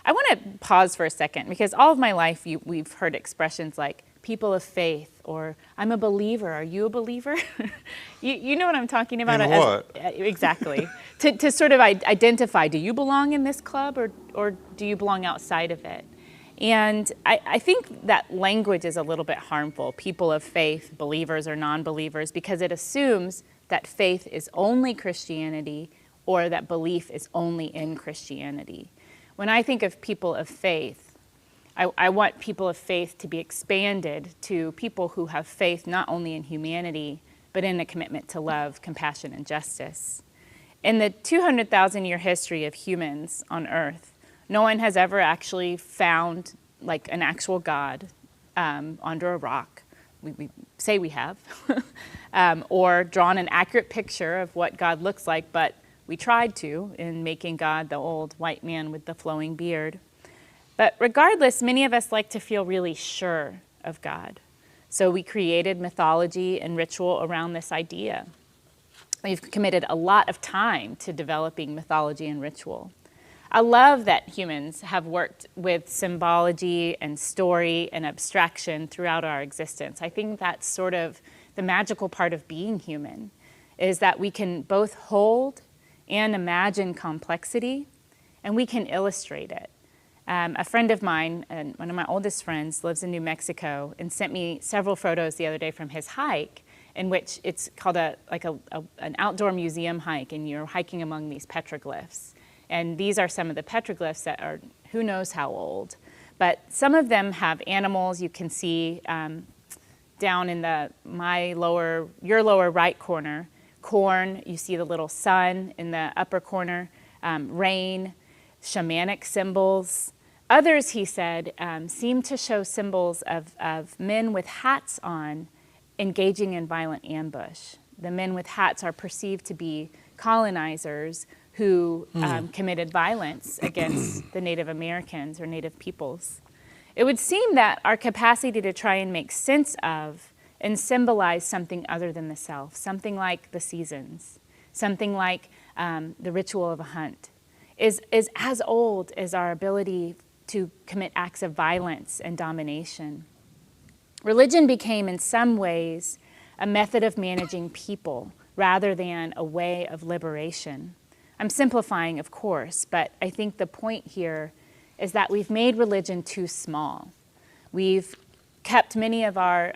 I want to pause for a second, because all of my life we've heard expressions like people of faith, or I'm a believer. Are you a believer? you know what I'm talking about? In what? Exactly. to sort of identify, do you belong in this club or do you belong outside of it? And I think that language is a little bit harmful, people of faith, believers or non-believers, because it assumes that faith is only Christianity or that belief is only in Christianity. When I think of people of faith, I want people of faith to be expanded to people who have faith not only in humanity, but in a commitment to love, compassion, and justice. In the 200,000-year history of humans on Earth, no one has ever actually found like an actual God under a rock. We say we have, or drawn an accurate picture of what God looks like, but we tried to in making God the old white man with the flowing beard. But regardless, many of us like to feel really sure of God. So we created mythology and ritual around this idea. We've committed a lot of time to developing mythology and ritual. I love that humans have worked with symbology and story and abstraction throughout our existence. I think that's sort of the magical part of being human, is that we can both hold and imagine complexity, and we can illustrate it. A friend of mine, and one of my oldest friends, lives in New Mexico and sent me several photos the other day from his hike, in which it's called an outdoor museum hike, and you're hiking among these petroglyphs. And these are some of the petroglyphs that are who knows how old. But some of them have animals. You can see down in your lower right corner, corn. You see the little sun in the upper corner, rain, shamanic symbols. Others, he said, seem to show symbols of men with hats on engaging in violent ambush. The men with hats are perceived to be colonizers who committed violence against the Native Americans or Native peoples. It would seem that our capacity to try and make sense of and symbolize something other than the self, something like the seasons, something like the ritual of a hunt, is as old as our ability to commit acts of violence and domination. Religion became, in some ways, a method of managing people rather than a way of liberation. I'm simplifying, of course, but I think the point here is that we've made religion too small. We've kept many of our,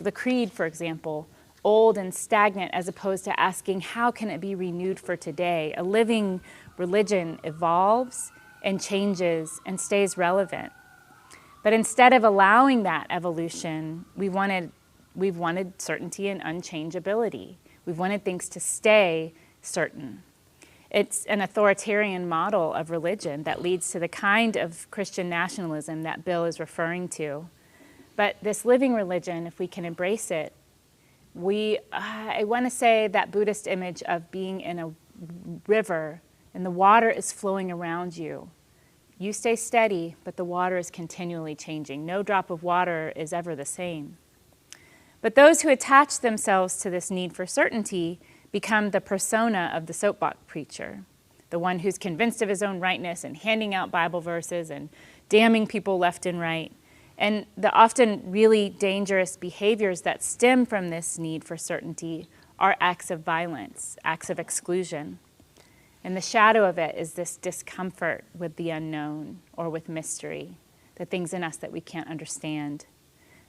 the creed, for example, old and stagnant, as opposed to asking, how can it be renewed for today? A living religion evolves and changes and stays relevant. But instead of allowing that evolution, we've wanted certainty and unchangeability. We've wanted things to stay certain. It's an authoritarian model of religion that leads to the kind of Christian nationalism that Bill is referring to. But this living religion, if we can embrace it, I want to say that Buddhist image of being in a river and the water is flowing around you. You stay steady, but the water is continually changing. No drop of water is ever the same. But those who attach themselves to this need for certainty become the persona of the soapbox preacher, the one who's convinced of his own rightness and handing out Bible verses and damning people left and right. And the often really dangerous behaviors that stem from this need for certainty are acts of violence, acts of exclusion. And the shadow of it is this discomfort with the unknown or with mystery, the things in us that we can't understand.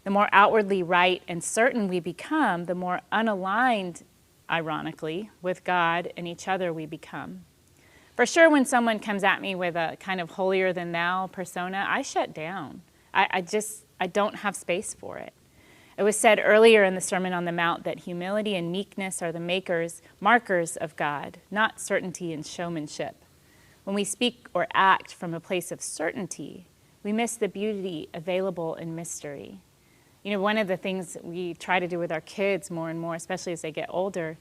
The more outwardly right and certain we become, the more unaligned ironically, with God and each other we become. For sure, when someone comes at me with a kind of holier than thou persona, I shut down. I don't have space for it. It was said earlier in the Sermon on the Mount that humility and meekness are the markers of God, not certainty and showmanship. When we speak or act from a place of certainty, we miss the beauty available in mystery. You know, one of the things we try to do with our kids more and more, especially as they get older,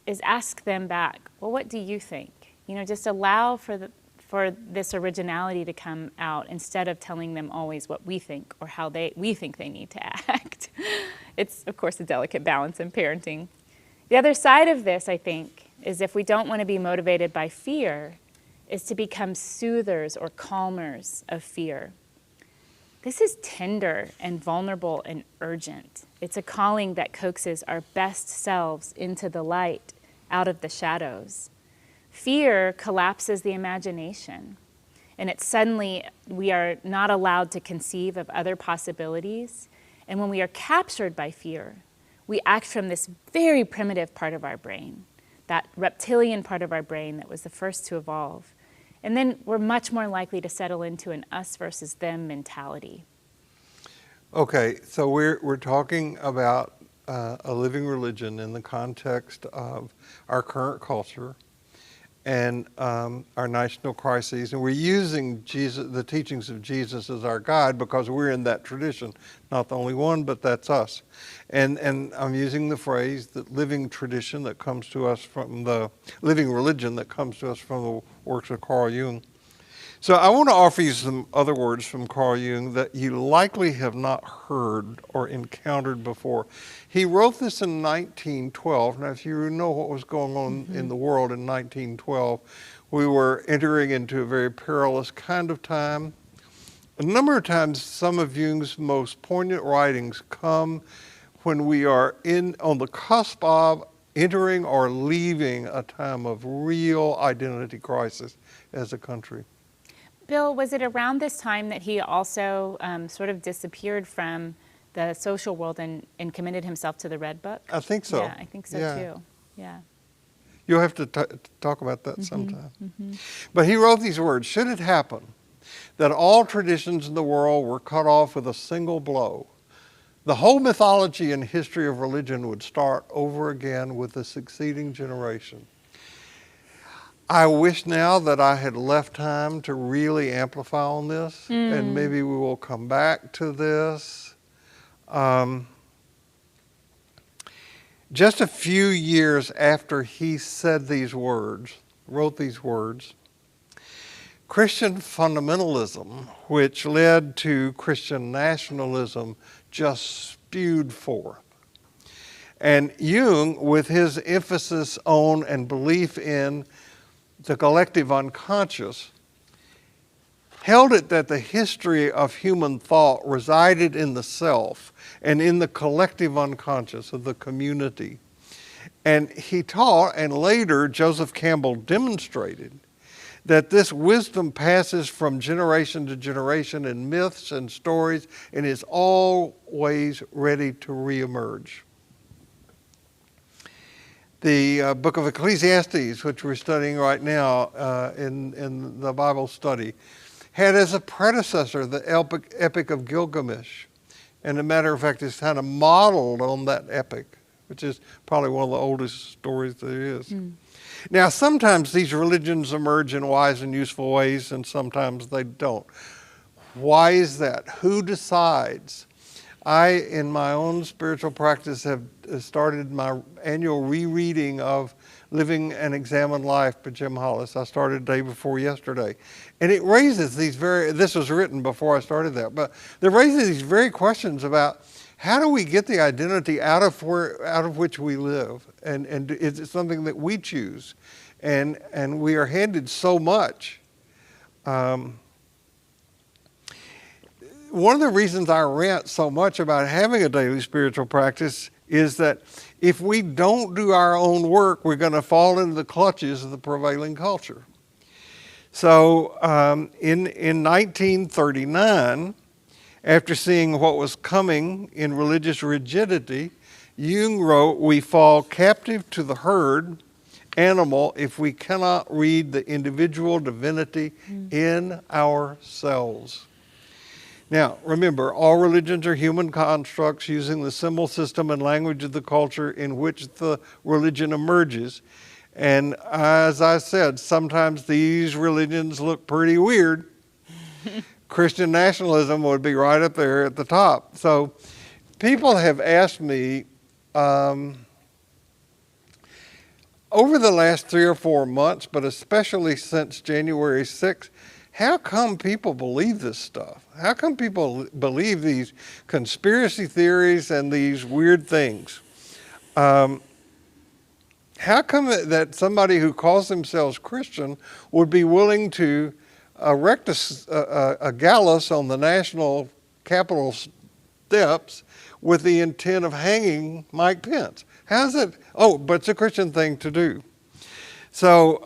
is ask them back, well, what do you think? You know, just allow for this originality to come out instead of telling them always what we think or how we think they need to act. It's, of course, a delicate balance in parenting. The other side of this, I think, is if we don't want to be motivated by fear, is to become soothers or calmers of fear. This is tender and vulnerable and urgent. It's a calling that coaxes our best selves into the light, out of the shadows. Fear collapses the imagination, and it's suddenly we are not allowed to conceive of other possibilities. And when we are captured by fear, we act from this very primitive part of our brain, that reptilian part of our brain that was the first to evolve. And then we're much more likely to settle into an us versus them mentality. Okay, so we're talking about a living religion in the context of our current culture and our national crises, and we're using the teachings of Jesus as our guide because we're in that tradition. Not the only one, but that's us. And I'm using the phrase that living tradition that comes to us from the living religion that comes to us from the works of Carl Jung. So I want to offer you some other words from Carl Jung that you likely have not heard or encountered before. He wrote this in 1912. Now, if you know what was going on in the world in 1912, we were entering into a very perilous kind of time. A number of times, some of Jung's most poignant writings come when we are on the cusp of entering or leaving a time of real identity crisis as a country. Bill, was it around this time that he also sort of disappeared from the social world and committed himself to the Red Book? I think so. Yeah, I think so too. Yeah. You'll have to talk about that sometime. But he wrote these words: should it happen that all traditions in the world were cut off with a single blow, the whole mythology and history of religion would start over again with the succeeding generation. I wish now that I had left time to really amplify on this, and maybe we will come back to this. Just a few years after he said these words, wrote these words, Christian fundamentalism, which led to Christian nationalism, just spewed forth. And Jung, with his emphasis on and belief in the collective unconscious, held it that the history of human thought resided in the self and in the collective unconscious of the community. And he taught, and later Joseph Campbell demonstrated, that this wisdom passes from generation to generation in myths and stories and is always ready to reemerge. The book of Ecclesiastes, which we're studying right now in the Bible study, had as a predecessor the Epic of Gilgamesh. And as a matter of fact, it's kind of modeled on that epic, which is probably one of the oldest stories there is. Now, sometimes these religions emerge in wise and useful ways, and sometimes they don't. Why is that? Who decides? I, in my own spiritual practice, have started my annual rereading of Living an Examined Life by Jim Hollis. I started the day before yesterday. And it raises this was written before I started that, but it raises these very questions about how do we get the identity out of which we live? And is it something that we choose? And we are handed so much. One of the reasons I rant so much about having a daily spiritual practice is that if we don't do our own work, we're going to fall into the clutches of the prevailing culture. So in 1939, after seeing what was coming in religious rigidity, Jung wrote, "We fall captive to the herd animal if we cannot read the individual divinity in ourselves." Now, remember, all religions are human constructs using the symbol system and language of the culture in which the religion emerges. And as I said, sometimes these religions look pretty weird. Christian nationalism would be right up there at the top. So people have asked me over the last 3 or 4 months, but especially since January 6th, how come people believe this stuff? How come people believe these conspiracy theories and these weird things? How come that somebody who calls themselves Christian would be willing to erect a gallows on the national Capitol steps with the intent of hanging Mike Pence? How's it? Oh, but it's a Christian thing to do. So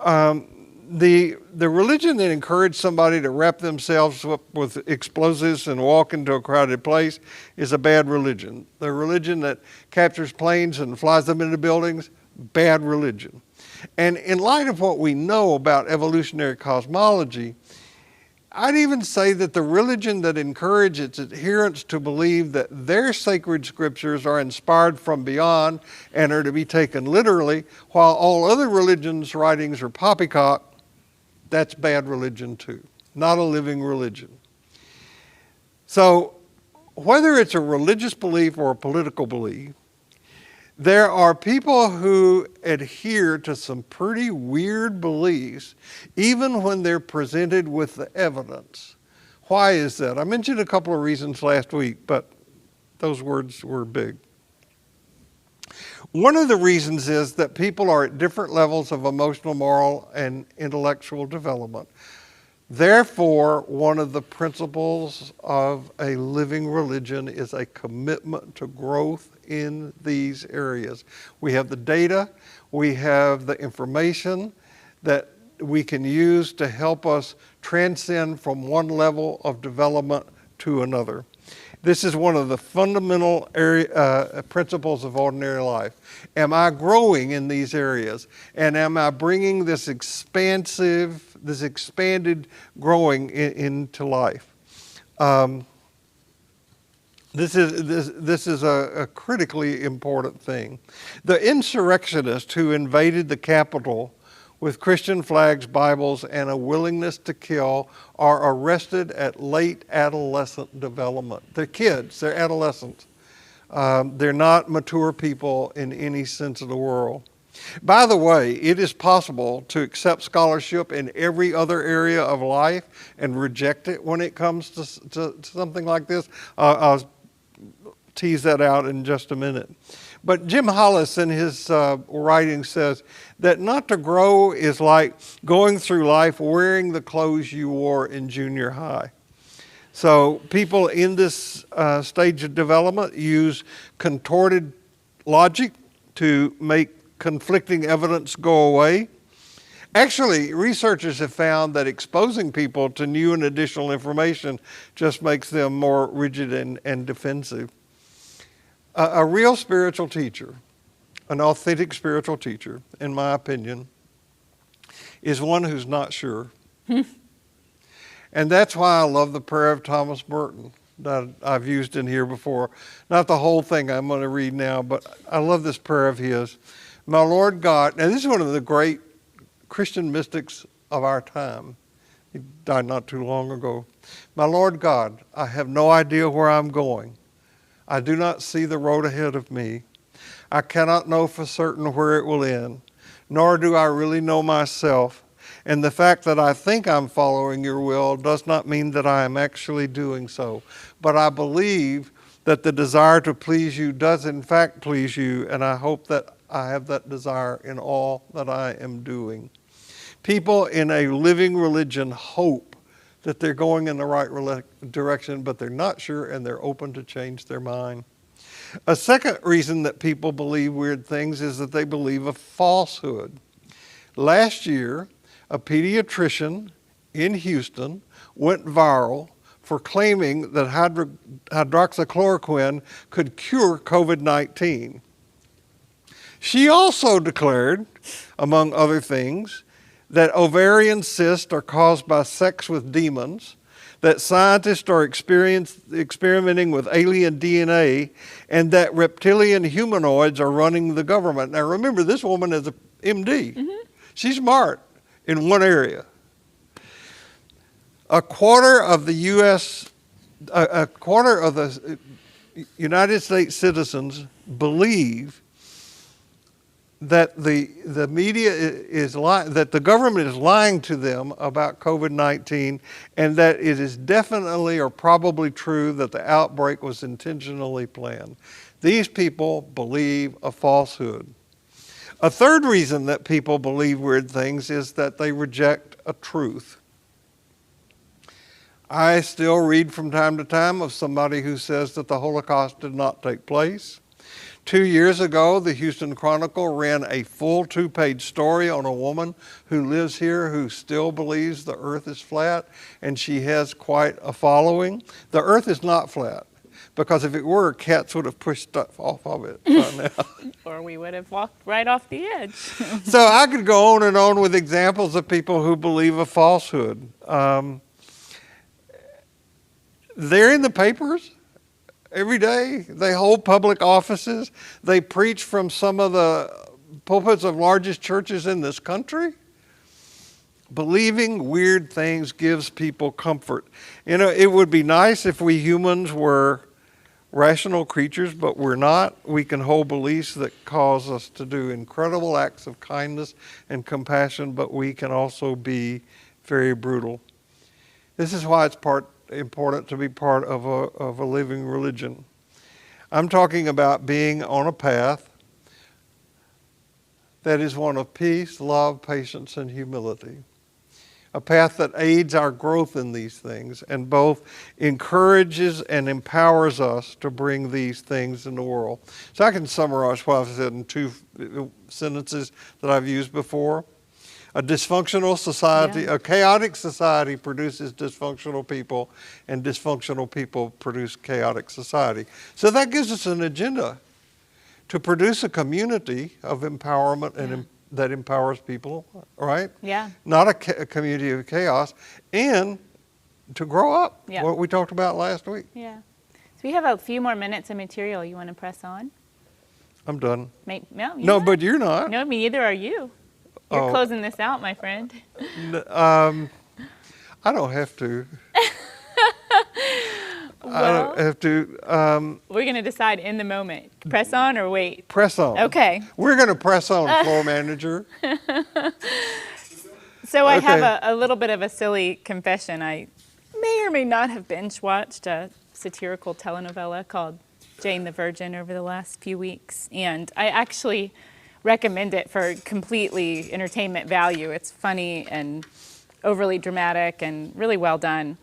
the religion that encouraged somebody to wrap themselves up with explosives and walk into a crowded place is a bad religion. The religion that captures planes and flies them into buildings, bad religion. And in light of what we know about evolutionary cosmology, I'd even say that the religion that encourages its adherents to believe that their sacred scriptures are inspired from beyond and are to be taken literally, while all other religions' writings are poppycock, that's bad religion too, not a living religion. So whether it's a religious belief or a political belief, there are people who adhere to some pretty weird beliefs, even when they're presented with the evidence. Why is that? I mentioned a couple of reasons last week, but those words were big. One of the reasons is that people are at different levels of emotional, moral, and intellectual development. Therefore, one of the principles of a living religion is a commitment to growth in these areas. We have the data, we have the information that we can use to help us transcend from one level of development to another. This is one of the fundamental principles of ordinary life. Am I growing in these areas? And am I bringing this expanded growing into life? This is a critically important thing. The insurrectionists who invaded the Capitol with Christian flags, Bibles, and a willingness to kill are arrested at late adolescent development. They're kids, they're adolescents. They're not mature people in any sense of the world. By the way, it is possible to accept scholarship in every other area of life and reject it when it comes to something like this. I'll tease that out in just a minute. But Jim Hollis in his writing says that not to grow is like going through life wearing the clothes you wore in junior high. So people in this stage of development use contorted logic to make conflicting evidence go away. Actually, researchers have found that exposing people to new and additional information just makes them more rigid and defensive. A real spiritual teacher, an authentic spiritual teacher, in my opinion, is one who's not sure. And that's why I love the prayer of Thomas Merton that I've used in here before. Not the whole thing I'm going to read now, but I love this prayer of his. My Lord God, and this is one of the great Christian mystics of our time. He died not too long ago. My Lord God, I have no idea where I'm going. I do not see the road ahead of me. I cannot know for certain where it will end, nor do I really know myself. And the fact that I think I'm following your will does not mean that I am actually doing so. But I believe that the desire to please you does in fact please you, and I hope that I have that desire in all that I am doing. People in a living religion hope that they're going in the right direction, but they're not sure and they're open to change their mind. A second reason that people believe weird things is that they believe a falsehood. Last year, a pediatrician in Houston went viral for claiming that hydroxychloroquine could cure COVID-19. She also declared, among other things, that ovarian cysts are caused by sex with demons, that scientists are experimenting with alien DNA, and that reptilian humanoids are running the government. Now remember, this woman is a MD. Mm-hmm. She's smart in one area. A quarter of the United States citizens believe that the media is that the government is lying to them about COVID-19, and that it is definitely or probably true that the outbreak was intentionally planned. These people believe a falsehood. A third reason that people believe weird things is that they reject a truth. I still read from time to time of somebody who says that the Holocaust did not take place. 2 years ago, the Houston Chronicle ran a full 2-page story on a woman who lives here who still believes the earth is flat, and she has quite a following. The earth is not flat, because if it were, cats would have pushed stuff off of it by now. Or we would have walked right off the edge. So I could go on and on with examples of people who believe a falsehood. They're in the papers every day. They hold public offices. They preach from some of the pulpits of largest churches in this country. Believing weird things gives people comfort. You know, it would be nice if we humans were rational creatures, but we're not. We can hold beliefs that cause us to do incredible acts of kindness and compassion, but we can also be very brutal. This is why it's important to be part of a living religion. I'm talking about being on a path that is one of peace, love, patience, and humility. A path that aids our growth in these things and both encourages and empowers us to bring these things in the world. So I can summarize what I've said in 2 sentences that I've used before. A dysfunctional society, a chaotic society produces dysfunctional people, and dysfunctional people produce chaotic society. So that gives us an agenda to produce a community of empowerment and that empowers people, right? Yeah. Not a community of chaos, and to grow up, what we talked about last week. Yeah. So we have a few more minutes of material. You want to press on? I'm done. No, but you're not. No, neither are you. You're closing this out, my friend. I don't have to. Well, I don't have to. We're going to decide in the moment. Press on or wait? Press on. Okay. We're going to press on, floor manager. So I have a little bit of a silly confession. I may or may not have binge watched a satirical telenovela called Jane the Virgin over the last few weeks. And I actually recommend it for completely entertainment value. It's funny and overly dramatic and really well done.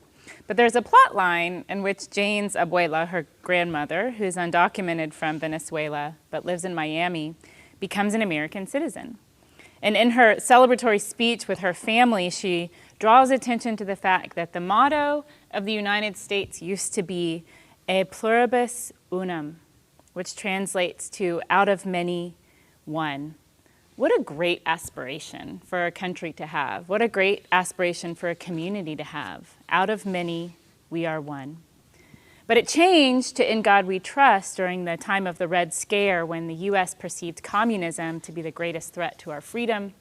But there's a plot line in which Jane's abuela, her grandmother, who's undocumented from Venezuela but lives in Miami, becomes an American citizen. And in her celebratory speech with her family, she draws attention to the fact that the motto of the United States used to be E pluribus unum, which translates to out of many, one. What a great aspiration for a country to have. What a great aspiration for a community to have. Out of many, we are one. But it changed to In God We Trust during the time of the Red Scare, when the U.S. perceived communism to be the greatest threat to our freedom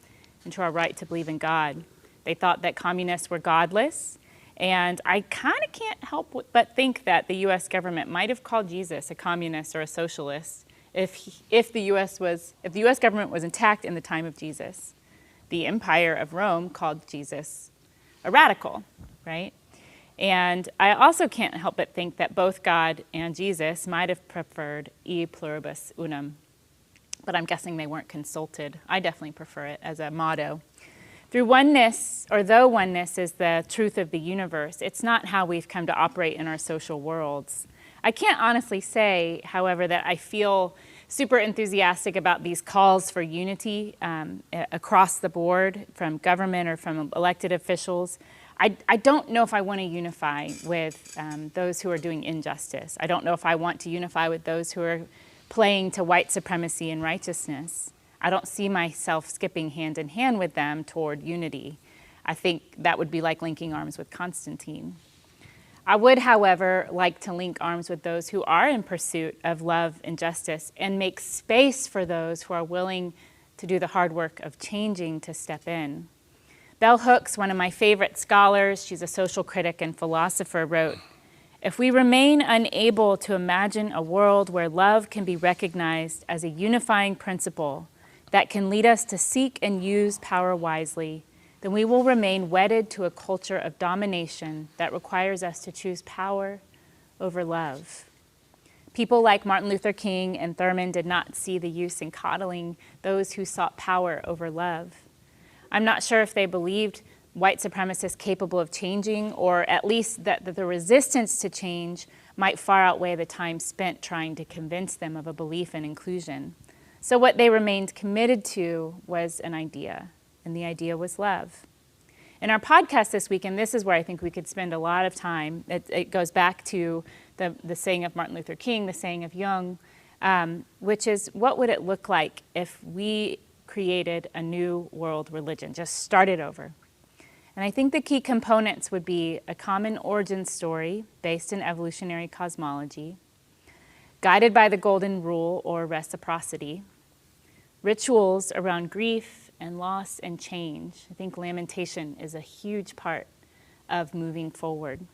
and to our right to believe in God. They thought that communists were godless. And I kind of can't help but think that the U.S. government might have called Jesus a communist or a socialist if the U.S. government was intact in the time of Jesus. The Empire of Rome called Jesus a radical, right? And I also can't help but think that both God and Jesus might have preferred E pluribus unum, but I'm guessing they weren't consulted. I definitely prefer it as a motto. Through oneness, or though oneness is the truth of the universe, it's not how we've come to operate in our social worlds. I can't honestly say, however, that I feel super enthusiastic about these calls for unity across the board from government or from elected officials. I don't know if I want to unify with those who are doing injustice. I don't know if I want to unify with those who are playing to white supremacy and righteousness. I don't see myself skipping hand in hand with them toward unity. I think that would be like linking arms with Constantine. I would, however, like to link arms with those who are in pursuit of love and justice and make space for those who are willing to do the hard work of changing to step in. Bell Hooks, one of my favorite scholars, she's a social critic and philosopher, wrote, "If we remain unable to imagine a world where love can be recognized as a unifying principle that can lead us to seek and use power wisely, then we will remain wedded to a culture of domination that requires us to choose power over love." People like Martin Luther King and Thurman did not see the use in coddling those who sought power over love. I'm not sure if they believed white supremacists capable of changing, or at least that the resistance to change might far outweigh the time spent trying to convince them of a belief in inclusion. So what they remained committed to was an idea, and the idea was love. In our podcast this week, and this is where I think we could spend a lot of time, it goes back to the saying of Martin Luther King, the saying of Jung, which is, what would it look like if we created a new world religion, just started over? And I think the key components would be a common origin story based in evolutionary cosmology, guided by the golden rule or reciprocity, rituals around grief and loss and change. I think lamentation is a huge part of moving forward.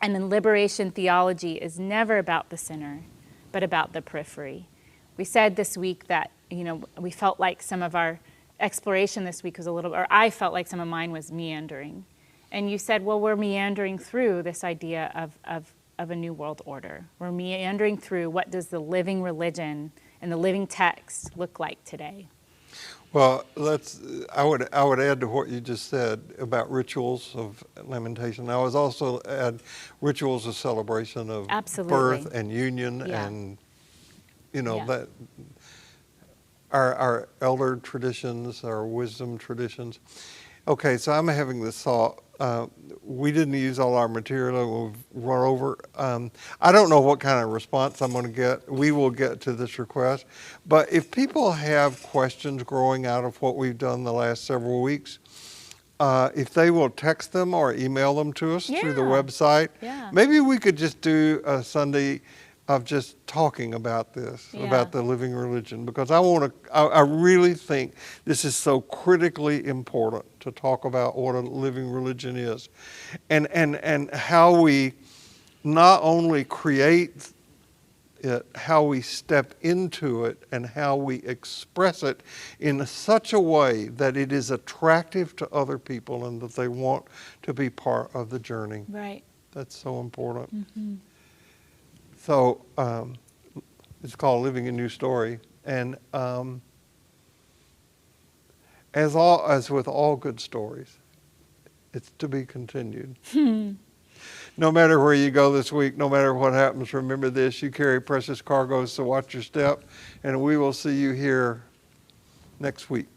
And then liberation theology is never about the center, but about the periphery. We said this week that, we felt like some of our exploration this week was I felt like some of mine was meandering. And you said, well, we're meandering through this idea of a new world order. We're meandering through what does the living religion and the living text look like today. Well, I would add to what you just said about rituals of lamentation. I would also add rituals of celebration of birth and union, and that our elder traditions, our wisdom traditions. Okay, so I'm having this thought. We didn't use all our material. We've run over. I don't know what kind of response I'm going to get. We will get to this request. But if people have questions growing out of what we've done the last several weeks, if they will text them or email them to us through the website, maybe we could just do a Sunday of just talking about this, about the living religion, because I really think this is so critically important to talk about what a living religion is, and how we not only create it, how we step into it, and how we express it in such a way that it is attractive to other people and that they want to be part of the journey. Right. That's so important. Mm-hmm. So it's called Living a New Story. And as with all good stories, it's to be continued. No matter where you go this week, no matter what happens, remember this: you carry precious cargoes, so watch your step. And we will see you here next week.